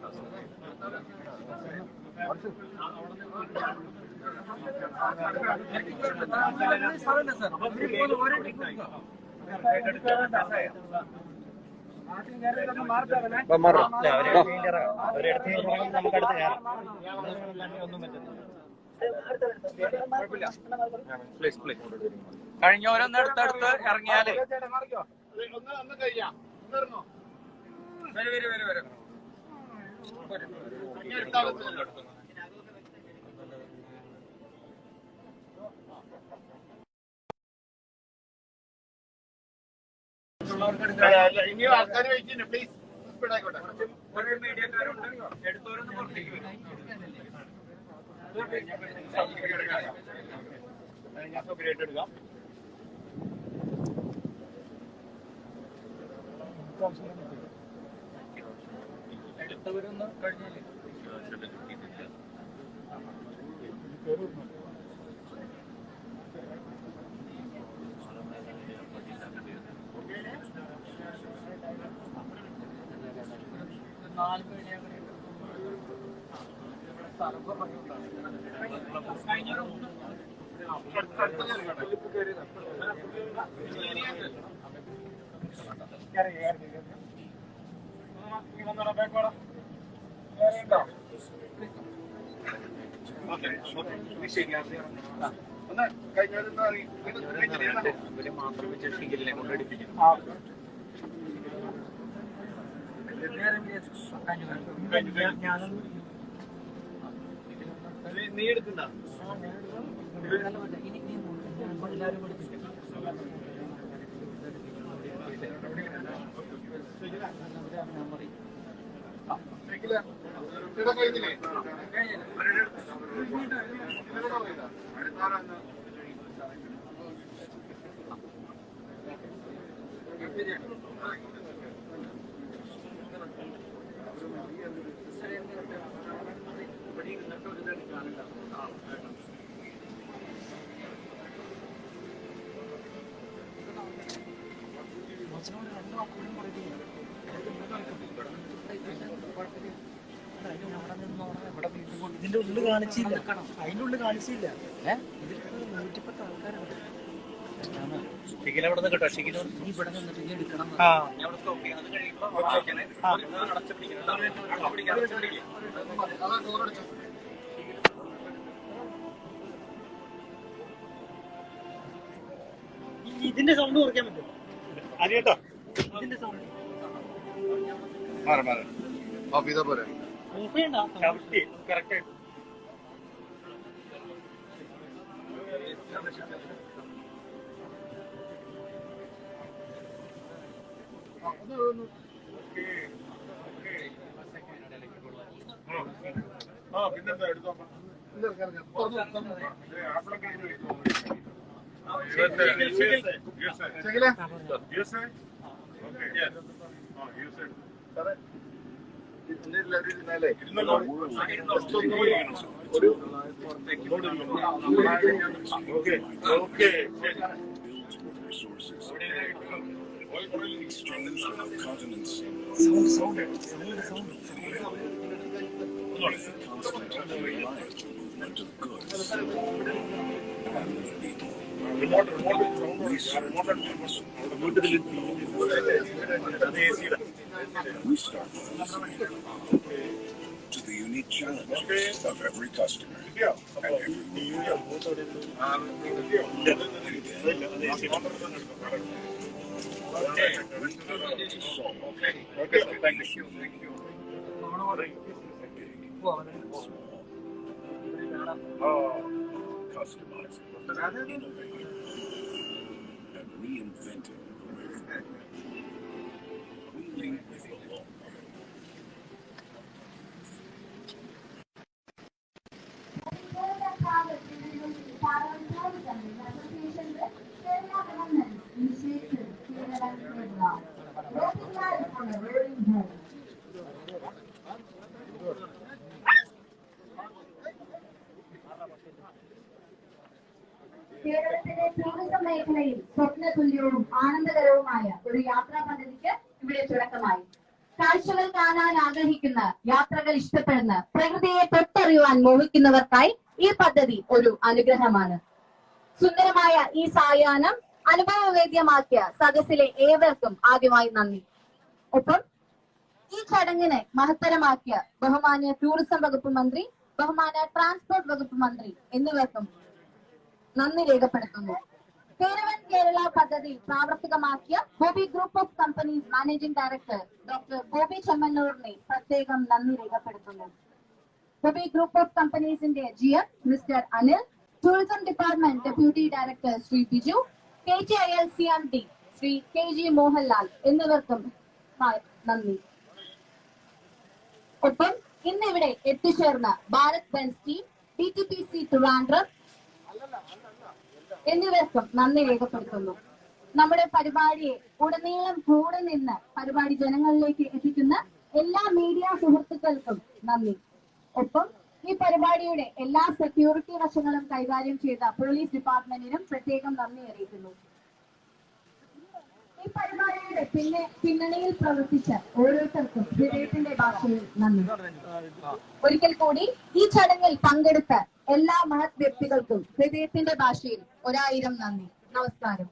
കഴിഞ്ഞോരൊന്ന് എടുത്തെടുത്ത് ഇറങ്ങിയാലേ ഇനിയും ആൾക്കാർ വെയിറ്റ് പ്ലീസ്. മീഡിയക്കാരുണ്ട്, എടുത്തവരൊന്ന് പുറത്തേക്ക് വരും. ഞാൻ സൗകര്യമായിട്ട് എടുക്കാം. എടുത്തവരൊന്ന് കഴിഞ്ഞാലേ നാല് പേര് ഇവര് മാത്രം വെച്ച് ഷിഗിലിനെ കൊണ്ടടിപ്പിക്കും. നീ എടുക്കണ്ട. കഴിഞ്ഞില്ലേ? ഇതിന്റെ ഉള്ളിൽ കാണിച്ചില്ല. അതിന്റെ ഉള്ളിൽ കാണിച്ചില്ല. നൂറ്റിപ്പത്ത് ആൾക്കാരുണ്ട്. ഷിഗിൽ അവിടെ നിന്ന് കേട്ടോ. ഷിഗിൽ ഇവിടെ നിന്നിട്ട് ഇനി എടുക്കണം. ഇതിന്റെ സൗണ്ട് കുറയ്ക്കാൻ പറ്റും. ഇതിന്റെ സൗണ്ട് ഓഫ് ചെയ്യണ്ട. കറക്റ്റ് ആയിട്ട് പിന്നെന്താ എടുത്തോ We start listening to the unique challenges of every customer and every need. Customizing, innovating, and reinventing the way forward. We lead with the long run. കേരളത്തിലെ ടൂറിസം മേഖലയിൽ സ്വപ്നതുല്യവും ആനന്ദകരവുമായ ഒരു യാത്രാ പദ്ധതിക്ക് ഇവിടെ തുടക്കമായി. കാഴ്ചകൾ കാണാൻ ആഗ്രഹിക്കുന്ന, യാത്രകൾ ഇഷ്ടപ്പെടുന്ന, പ്രകൃതിയെ തൊട്ടറിയുവാൻ മോഹിക്കുന്നവർക്കായി ഈ പദ്ധതി ഒരു അനുഗ്രഹമാണ്. സുന്ദരമായ ഈ സായാഹ്നം അനുഭവവേദ്യമാക്കിയ സദസ്സിലെ ഏവർക്കും ആദ്യമായി നന്ദി. ഒപ്പം ഈ ചടങ്ങിനെ മഹത്തരമാക്കിയ ബഹുമാന്യ ടൂറിസം വകുപ്പ് മന്ത്രി, ബഹുമാന്യ ട്രാൻസ്പോർട്ട് വകുപ്പ് മന്ത്രി എന്നിവർക്കും നന്ദി രേഖപ്പെടുത്തുന്നു. കേരവൻ കേരള പദ്ധതി പ്രാവർത്തികമാക്കിയ Boby group of companies managing director doctor Boby ചെമ്മന്നൂരിനെ പ്രത്യേകം നന്ദി രേഖപ്പെടുത്തുന്നു. ബോബി ഗ്രൂപ്പ് ഓഫ് കമ്പനീസിന്റെ GM mister Anil, tourism department deputy director Shri Biju, KGIL CMD Shri KG Mohanlal എന്നിവർക്കും നന്ദി. ഒപ്പം ഇന്നിവിടെ എത്തിച്ചേർന്ന Bharat Benz team, DTPC Trivandrum എന്നിവർക്കും നന്ദി രേഖപ്പെടുത്തുന്നു. നമ്മുടെ പരിപാടിയെ ഉടനീളം കൂടെ നിന്ന് പരിപാടി ജനങ്ങളിലേക്ക് എത്തിക്കുന്ന എല്ലാ മീഡിയ സുഹൃത്തുക്കൾക്കും നന്ദി. ഒപ്പം ഈ പരിപാടിയുടെ എല്ലാ സെക്യൂരിറ്റി വശങ്ങളും കൈകാര്യം ചെയ്ത പോലീസ് ഡിപ്പാർട്ട്മെന്റിനും പ്രത്യേകം നന്ദി അറിയിക്കുന്നു. ഈ പരിപാടിയുടെ പിന്നണിയിൽ പ്രവർത്തിച്ച ഓരോരുത്തർക്കും ഹൃദയത്തിന്റെ ഭാഷയിൽ നന്ദി. ഒരിക്കൽ കൂടി ഈ ചടങ്ങിൽ പങ്കെടുത്ത എല്ലാ മഹത് വ്യക്തികൾക്കും ഹൃദയത്തിന്റെ ഭാഷയിൽ 1000 നന്ദി. നമസ്കാരം.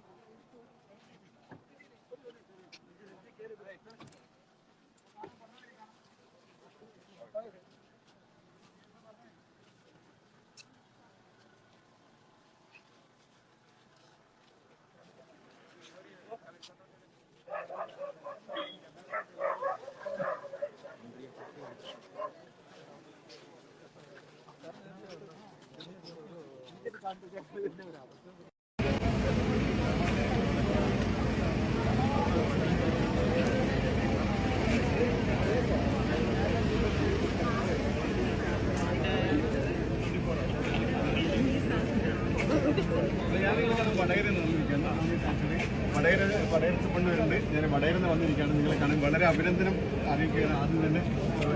വടകരത്ത് കൊണ്ടുവരുന്നുണ്ട്. ഞാൻ വടകരന്ന് വന്നിരിക്കുകയാണ്. നിങ്ങളെ കാണാൻ വളരെ അഭിനന്ദനം അറിയിക്കുകയാണ്. ആദ്യം തന്നെ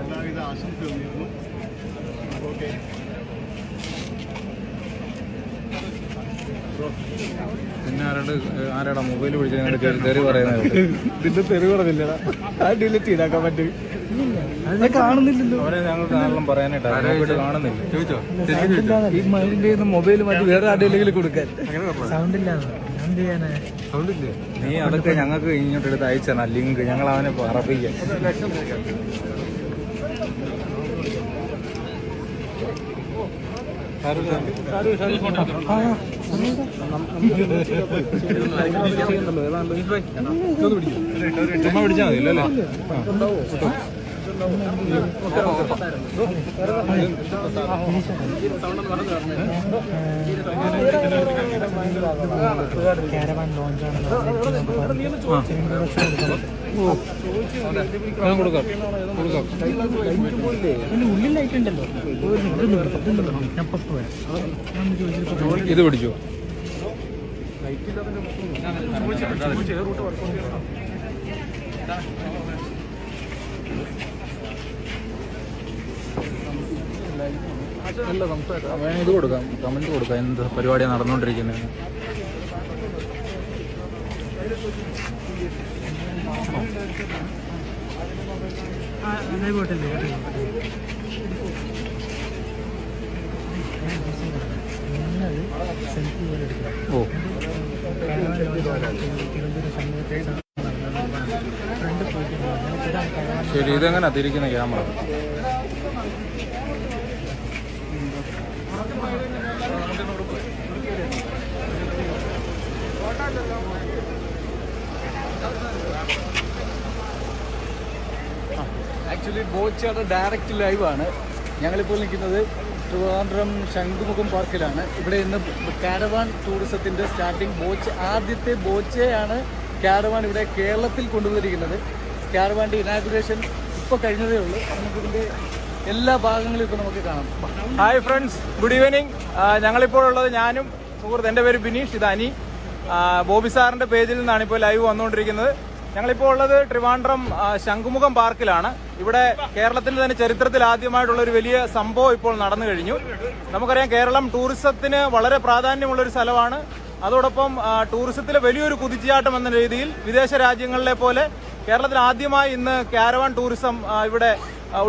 എല്ലാവിധ ആശംസകൾ നേരുന്നു. ഓക്കെ, പിന്നെ ആരാടാ മൊബൈൽ വിളിച്ച് തെറി പറയുന്നത്? ഇതിന്റെ തെറി പറഞ്ഞില്ലടാ, ഡിലീറ്റ് ചെയ്താക്കാൻ പറ്റും. അതിനെ കാണുന്നില്ലല്ലോ. അവരെ ഞങ്ങൾക്ക് നാളെ പറയാനായിട്ട് കാണുന്നില്ല. ചോദിച്ചോ, ഈ മൈൻഡ് ചെയ്യുന്ന മൊബൈൽ മാറ്റി വേറെ ആരുടെയെങ്കിലും കൊടുക്കാൻ. സൗണ്ട് ഇല്ല. നീ അതൊക്കെ ഞങ്ങൾക്ക് ഇങ്ങോട്ട് എടുത്ത് അയച്ചാണ് ലിങ്ക്. ഞങ്ങൾ അവനെ പറപ്പിക്കാം. പിടിച്ചാൽ മതി അല്ലേ? ഉള്ളിലായിട്ടുണ്ടല്ലോ ഇത് പിടിച്ചോ. നല്ല സംസാരം. ഇത് കൊടുക്കാം, കമന്റ് കൊടുക്കാം, എന്ത് പരിപാടിയാണ് നടന്നുകൊണ്ടിരിക്കുന്നത്. ഓ ശരി, ഇതെങ്ങനെയാ തിരിക്കുന്ന ക്യാമറ? ആക്ച്വലി ബോച്ചയുടെ ഡയറക്റ്റ് ലൈവാണ്. ഞങ്ങളിപ്പോൾ നിൽക്കുന്നത് ട്രിവാൻഡ്രം ശംഖുമുഖം പാർക്കിലാണ്. ഇവിടെ ഇന്ന് കാരവാൻ ടൂറിസത്തിൻ്റെ സ്റ്റാർട്ടിംഗ് ആദ്യത്തെ ബോച്ചയാണ് കാരവാൻ ഇവിടെ കേരളത്തിൽ കൊണ്ടുവന്നിരിക്കുന്നത്. കാരവാൻ്റെ ഇനാഗുറേഷൻ ഇപ്പോൾ കഴിഞ്ഞതേ ഉള്ളൂ. നമുക്കിതിൻ്റെ എല്ലാ ഭാഗങ്ങളും ഇപ്പോൾ നമുക്ക് കാണാം. Hi friends, good evening. ഞങ്ങളിപ്പോൾ ഉള്ളത് ഞാനും സുഹൃത്ത്, എൻ്റെ പേര് ബിനീഷ്, ഇത് അനി. ബോബി സാറിൻ്റെ പേജിൽ നിന്നാണ് ഇപ്പോൾ ലൈവ് വന്നുകൊണ്ടിരിക്കുന്നത്. ഞങ്ങളിപ്പോൾ ഉള്ളത് ട്രിവാൻഡ്രം ശംഖുമുഖം പാർക്കിലാണ്. ഇവിടെ കേരളത്തിന്റെ തന്നെ ചരിത്രത്തിൽ ആദ്യമായിട്ടുള്ള ഒരു വലിയ സംഭവം ഇപ്പോൾ നടന്നു കഴിഞ്ഞു. നമുക്കറിയാം, കേരളം ടൂറിസത്തിന് വളരെ പ്രാധാന്യമുള്ളൊരു സ്ഥലമാണ്. അതോടൊപ്പം ടൂറിസത്തിലെ വലിയൊരു കുതിച്ചുചാട്ടം എന്ന രീതിയിൽ വിദേശ രാജ്യങ്ങളിലെ പോലെ കേരളത്തിൽ ആദ്യമായി ഇന്ന് കാരവാൻ ടൂറിസം ഇവിടെ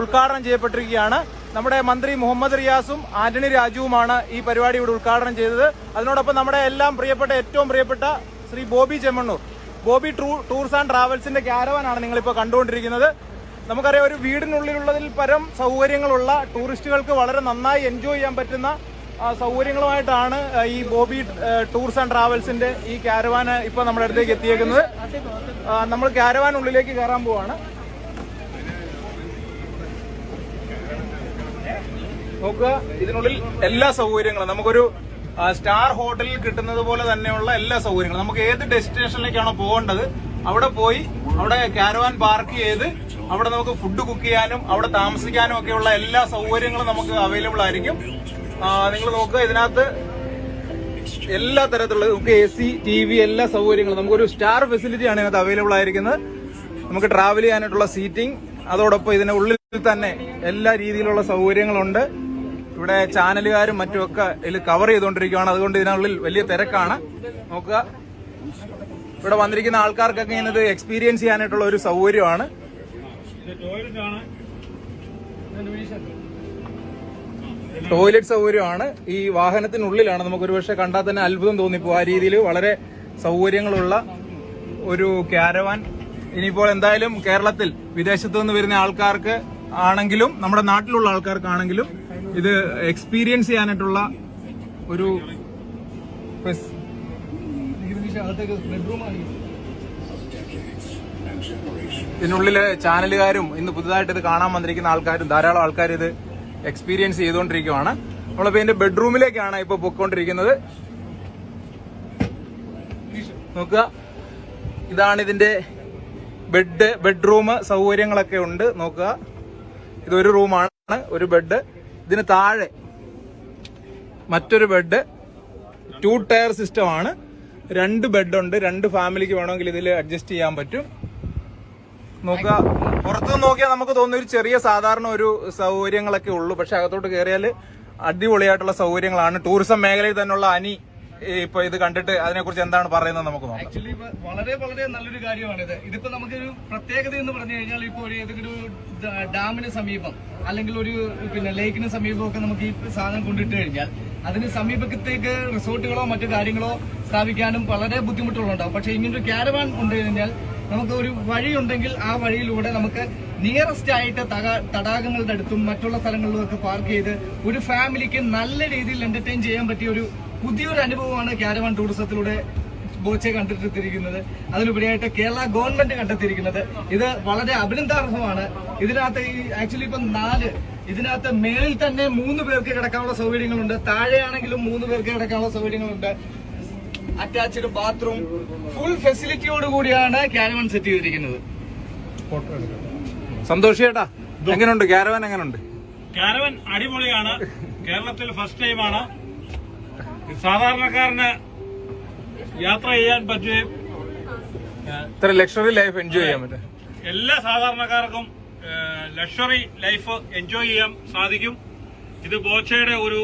ഉദ്ഘാടനം ചെയ്യപ്പെട്ടിരിക്കുകയാണ്. നമ്മുടെ മന്ത്രി മുഹമ്മദ് റിയാസും ആന്റണി രാജുവുമാണ് ഈ പരിപാടി ഇവിടെ ഉദ്ഘാടനം ചെയ്തത്. അതിനോടൊപ്പം നമ്മുടെ എല്ലാം പ്രിയപ്പെട്ട, ഏറ്റവും പ്രിയപ്പെട്ട ശ്രീ ബോബി ചെമ്മണ്ണൂർ, ബോബി ടൂർസ് ആൻഡ് ട്രാവൽസിന്റെ ക്യാരവാനാണ് നിങ്ങളിപ്പോൾ കണ്ടുകൊണ്ടിരിക്കുന്നത്. നമുക്കറിയാം, ഒരു വീടിനുള്ളിലുള്ളതിൽ പരം സൗകര്യങ്ങളുള്ള, ടൂറിസ്റ്റുകൾക്ക് വളരെ നന്നായി എൻജോയ് ചെയ്യാൻ പറ്റുന്ന സൗകര്യങ്ങളുമായിട്ടാണ് ഈ ബോബി ടൂർസ് ആൻഡ് ട്രാവൽസിന്റെ ഈ ക്യാരവാൻ ഇപ്പോൾ നമ്മുടെ അടുത്തേക്ക് എത്തിയേക്കുന്നത്. നമ്മൾ ക്യാരവാനുള്ളിലേക്ക് കയറാൻ പോവാണ്. നോക്കുക, ഇതിനുള്ളിൽ എല്ലാ സൗകര്യങ്ങളും നമുക്കൊരു സ്റ്റാർ ഹോട്ടലിൽ കിട്ടുന്നത് പോലെ തന്നെയുള്ള എല്ലാ സൗകര്യങ്ങളും. നമുക്ക് ഏത് ഡെസ്റ്റിനേഷനിലേക്കാണോ പോകേണ്ടത് അവിടെ പോയി അവിടെ കാരവാൻ പാർക്ക് ചെയ്ത് അവിടെ നമുക്ക് ഫുഡ് കുക്ക് ചെയ്യാനും അവിടെ താമസിക്കാനും ഒക്കെയുള്ള എല്ലാ സൗകര്യങ്ങളും നമുക്ക് അവൈലബിൾ ആയിരിക്കും. നിങ്ങൾ നോക്കുക, ഇതിനകത്ത് എല്ലാ തരത്തിലുള്ള നമുക്ക് AC, TV എല്ലാ സൗകര്യങ്ങളും, നമുക്കൊരു സ്റ്റാർ ഫെസിലിറ്റിയാണ് ഇതിനകത്ത് അവൈലബിൾ ആയിരിക്കുന്നത്. നമുക്ക് ട്രാവൽ ചെയ്യാനായിട്ടുള്ള സീറ്റിംഗ്, അതോടൊപ്പം ഇതിനുള്ളിൽ തന്നെ എല്ലാ രീതിയിലുള്ള സൗകര്യങ്ങളുണ്ട്. ഇവിടെ ചാനലുകാരും മറ്റുമൊക്കെ ഇതിൽ കവർ ചെയ്തുകൊണ്ടിരിക്കുകയാണ്. അതുകൊണ്ട് ഇതിനുള്ളിൽ വലിയ തിരക്കാണ്. നോക്കുക, ഇവിടെ വന്നിരിക്കുന്ന ആൾക്കാർക്കൊക്കെ ഇന്നത് എക്സ്പീരിയൻസ് ചെയ്യാനായിട്ടുള്ള ഒരു സൗകര്യമാണ്. ടോയ്ലറ്റ് സൗകര്യമാണ്. ഈ വാഹനത്തിനുള്ളിലാണ്. നമുക്കൊരു പക്ഷെ കണ്ടാൽ തന്നെ അത്ഭുതം തോന്നിപ്പോകും. ആ രീതിയിൽ വളരെ സൗകര്യങ്ങളുള്ള ഒരു കാരവാൻ. ഇനിയിപ്പോൾ എന്തായാലും കേരളത്തിൽ വിദേശത്തു നിന്ന് വരുന്ന ആൾക്കാർക്ക് ആണെങ്കിലും നമ്മുടെ നാട്ടിലുള്ള ആൾക്കാർക്കാണെങ്കിലും ഇത് എക്സ്പീരിയൻസ് ചെയ്യാനായിട്ടുള്ള ഒരു ഇതിനുള്ളില് ചാനലുകാരും ഇന്ന് പുതുതായിട്ട് ഇത് കാണാൻ വന്നിരിക്കുന്ന ആൾക്കാരും ധാരാളം ആൾക്കാർ ഇത് എക്സ്പീരിയൻസ് ചെയ്തുകൊണ്ടിരിക്കുകയാണ്. നമ്മളിപ്പോ ഇതിന്റെ ബെഡ്റൂമിലേക്കാണ് ഇപ്പൊ പൊയ്ക്കൊണ്ടിരിക്കുന്നത്. നോക്കുക, ഇതാണ് ഇതിന്റെ ബെഡ്റൂം സൗകര്യങ്ങളൊക്കെ ഉണ്ട്. നോക്കുക, ഇതൊരു റൂമാണ്, ഒരു ബെഡ്. ഇതിന് താഴെ മറ്റൊരു ബെഡ്. 2 ടയർ സിസ്റ്റം ആണ്. 2 ബെഡുണ്ട്. 2 ഫാമിലിക്ക് വേണമെങ്കിൽ ഇതിൽ അഡ്ജസ്റ്റ് ചെയ്യാൻ പറ്റും. നോക്കുക, പുറത്തുനിന്ന് നോക്കിയാൽ നമുക്ക് തോന്നുന്ന ഒരു ചെറിയ സാധാരണ ഒരു സൗകര്യങ്ങളൊക്കെ ഉള്ളൂ. പക്ഷെ അകത്തോട്ട് കയറിയാൽ അടിപൊളിയായിട്ടുള്ള സൗകര്യങ്ങളാണ്. ടൂറിസം മേഖലയിൽ തന്നെയുള്ള അനി ഇപ്പൊ ഇത് കണ്ടിട്ട് അതിനെക്കുറിച്ച് എന്താണ് പറയുന്നത് നമുക്ക് നോക്കാം. ആക്ച്വലി വളരെ വളരെ നല്ലൊരു കാര്യമാണിത്. ഇതിപ്പോ നമുക്കൊരു പ്രത്യേകത എന്ന് പറഞ്ഞു കഴിഞ്ഞാൽ, ഇപ്പോൾ ഒരു ഏതെങ്കിലും ഡാമിന് സമീപം അല്ലെങ്കിൽ ഒരു ലേക്കിന് സമീപമൊക്കെ നമുക്ക് ഈ സാധനം കൊണ്ടിട്ട് കഴിഞ്ഞാൽ അതിന് സമീപത്തേക്ക് റിസോർട്ടുകളോ മറ്റു കാര്യങ്ങളോ സ്ഥാപിക്കാനും വളരെ ബുദ്ധിമുട്ടുകളുണ്ടാവും. പക്ഷെ ഇങ്ങനൊരു കാരവാൻ കൊണ്ടു കഴിഞ്ഞാൽ നമുക്ക് ഒരു വഴിയുണ്ടെങ്കിൽ ആ വഴിയിലൂടെ നമുക്ക് നിയറസ്റ്റ് ആയിട്ട് തടാകങ്ങളുടെ അടുത്തും മറ്റുള്ള സ്ഥലങ്ങളിലും ഒക്കെ പാർക്ക് ചെയ്ത് ഒരു ഫാമിലിക്ക് നല്ല രീതിയിൽ എന്റർടൈൻ ചെയ്യാൻ പറ്റിയ ഒരു പുതിയൊരു അനുഭവമാണ് കാരവാൻ ടൂറിസത്തിലൂടെ ബോച്ചെ കണ്ടെത്തിയിരിക്കുന്നത്. അതിലുപരിയായിട്ട് കേരള ഗവൺമെന്റ് കണ്ടെത്തിയിരിക്കുന്നത്. ഇത് വളരെ അഭിനന്ദനാർഹമാണ്. ഇതിനകത്ത് ആക്ച്വലി ഇപ്പം 4 ഇതിനകത്ത് മേളിൽ തന്നെ 3 പേർക്ക് കിടക്കാനുള്ള സൗകര്യങ്ങളുണ്ട്, താഴെയാണെങ്കിലും 3 പേർക്ക് കിടക്കാനുള്ള സൗകര്യങ്ങളുണ്ട്. അറ്റാച്ച്ഡ് ബാത്റൂം, ഫുൾ ഫെസിലിറ്റിയോട് കൂടിയാണ് കാരവൻ സെറ്റ് ചെയ്തിരിക്കുന്നത്. സന്തോഷ് ചേട്ടാ, എങ്ങനെയുണ്ട് കാരവൻ? എങ്ങനെയുണ്ട്? കാരവൻ അടിപൊളിയാണ്. കേരളത്തിൽ ഫസ്റ്റ് ടൈമാണ്. സാധാരണക്കാരന് യാത്ര ചെയ്യാൻ പറ്റുകയും ഇത്ര ലക്ഷറി ലൈഫ് എൻജോയ് ചെയ്യാൻ പറ്റും. എല്ലാ സാധാരണക്കാർക്കും ലക്ഷറി ലൈഫ് എൻജോയ് ചെയ്യാൻ സാധിക്കും. ഇത് ബോച്ചയുടെ ഒരു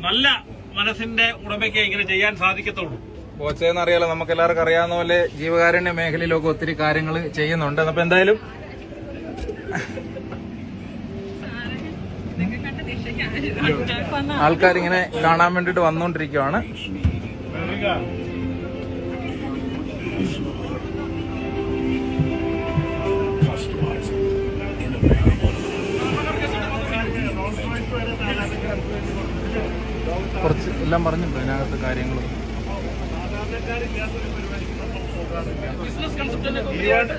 നല്ല മനസ്സിന്റെ ഉടമയ്ക്ക് ഇങ്ങനെ ചെയ്യാൻ സാധിക്കത്തുള്ളൂ. ബോച്ചയെന്ന് അറിയാലോ, നമുക്ക് എല്ലാവർക്കും അറിയാവുന്ന പോലെ ജീവകാരുണ്യ മേഖലയിലൊക്കെ ഒത്തിരി കാര്യങ്ങൾ ചെയ്യുന്നുണ്ട്. അപ്പൊ എന്തായാലും ആൾക്കാരിങ്ങനെ കാണാൻ വേണ്ടിട്ട് വന്നുകൊണ്ടിരിക്കുവാണ്. കുറച്ച് എല്ലാം പറഞ്ഞിട്ടുണ്ട് അതിനകത്ത് കാര്യങ്ങളും.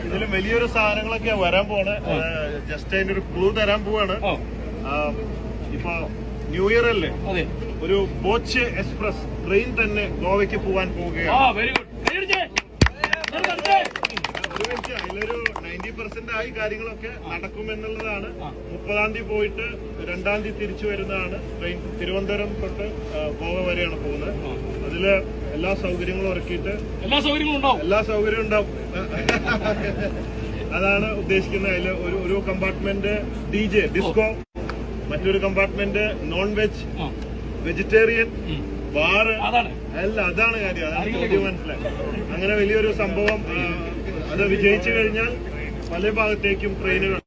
ഇതിലും വലിയൊരു സാധനങ്ങളൊക്കെയാ വരാൻ പോണ്. ജസ്റ്റ് അതിന്റെ ഒരു ക്ലൂ തരാൻ പോവാണ്. ഇപ്പൊ ന്യൂ ഇയർ അല്ലേ, ഒരു ബോച്ച് എക്സ്പ്രസ് ട്രെയിൻ തന്നെ ഗോവയ്ക്ക് പോവാൻ പോവുകയാണ്. അതിലൊരു 90% ആയി കാര്യങ്ങളൊക്കെ നടക്കുമെന്നുള്ളതാണ്. 30-ാം തീയതി പോയിട്ട് 2-ാം തീയതി തിരിച്ചു വരുന്നതാണ് ട്രെയിൻ. തിരുവനന്തപുരം തൊട്ട് ഗോവ വരെയാണ് പോകുന്നത്. അതില് എല്ലാ സൗകര്യങ്ങളും ഇറക്കിയിട്ട് എല്ലാ സൗകര്യവും ഉണ്ടാവും. അതാണ് ഉദ്ദേശിക്കുന്നത്. അതിൽ ഒരു കമ്പാർട്ട്മെന്റ് DJ ഡിസ്കോ, മറ്റൊരു compartment non veg, vegetarian, bar. അല്ല, അതാണ് കാര്യം. അതാണ് മനസ്സിലായി. അങ്ങനെ വലിയൊരു സംഭവം. അത് വിജയിച്ചു കഴിഞ്ഞാൽ പല ഭാഗത്തേക്കും ട്രെയിനുകൾ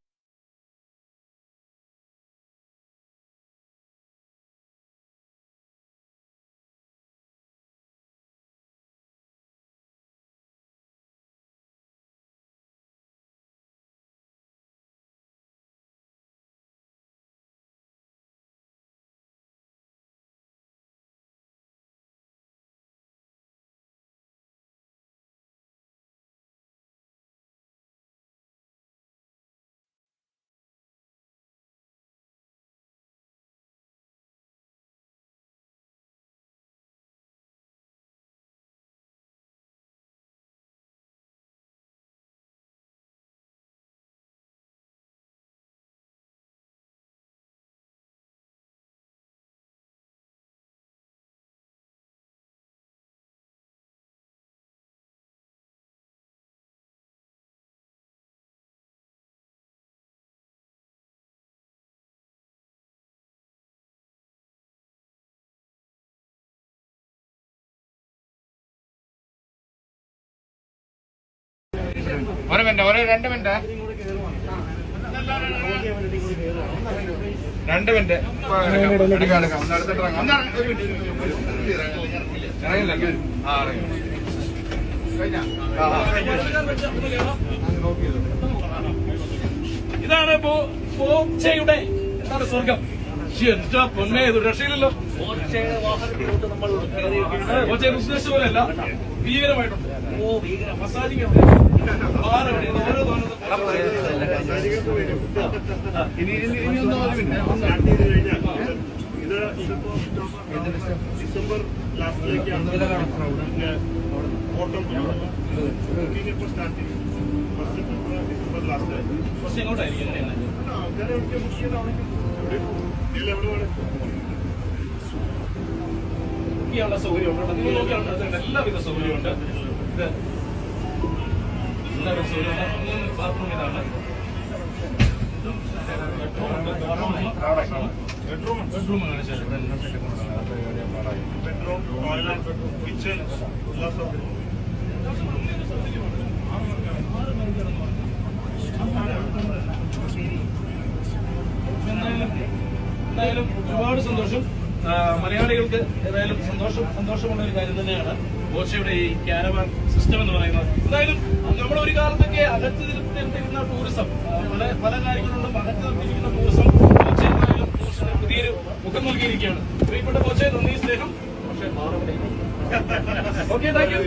ഒരു മിനിറ്റ്, 2 മിനിറ്റ്. 2 മിനിറ്റ് എടുക്കാം. ഇതാണ് ബോച്ചയുടെ എന്താണ് സ്വർഗം. എന്താ പൊന്നെ, ഇത് രക്ഷയില്ലല്ലോ. ബോച്ചയുടെ ബിസിനസ് പോലെയല്ല, ഭീകരമായിട്ടുണ്ട്. മസാജിങ് ഇത് ഡിസംബർ ലാസ്റ്റിലേക്കാണ് ഓട്ടം ബുക്കിംഗ് ഇപ്പോൾ സ്റ്റാർട്ട് ചെയ്യും. ഡിസംബർ ലാസ്റ്റ് കുറച്ച് എങ്ങോട്ടായിരിക്കും ആൾക്കാരെ ബുക്ക് ചെയ്താണെങ്കിൽ ചെയ്യാനുള്ള സൗകര്യമുണ്ട്. നിങ്ങൾ നോക്കിയാണ് എല്ലാവിധ സൗകര്യമുണ്ട്. എല്ലാവിധ സൗകര്യമുണ്ട്. ബാത്റൂം ഇതാണ്. ബെഡ്റൂം കാണിച്ചാൽ ബെഡ്റൂം, ടോയ്ലറ്റ്, കിച്ചൺ, എല്ലാ സൗകര്യവും. എന്തായാലും ഒരുപാട് സന്തോഷം. മലയാളികൾക്ക് ഏതായാലും സന്തോഷമുള്ള ഒരു കാര്യം തന്നെയാണ് ബോച്ചയുടെ ഈ ക്യാരവാൻ സിസ്റ്റം എന്ന് പറയുന്നത്. എന്തായാലും നമ്മൾ ഒരു കാലത്തൊക്കെ അകത്ത് നിർത്തിയിരുന്ന ടൂറിസം, പല കാര്യങ്ങളുണ്ടും അകത്ത് നിർത്തിയിരിക്കുന്ന ടൂറിസം ബോച്ച എന്തായാലും ടൂറിസത്തിന് പുതിയൊരു മുഖം നൽകിയിരിക്കുകയാണ്. പ്രിയപ്പെട്ട ബോച്ച, നന്ദി, സ്നേഹം. പക്ഷേ ഓക്കെ, താങ്ക് യു.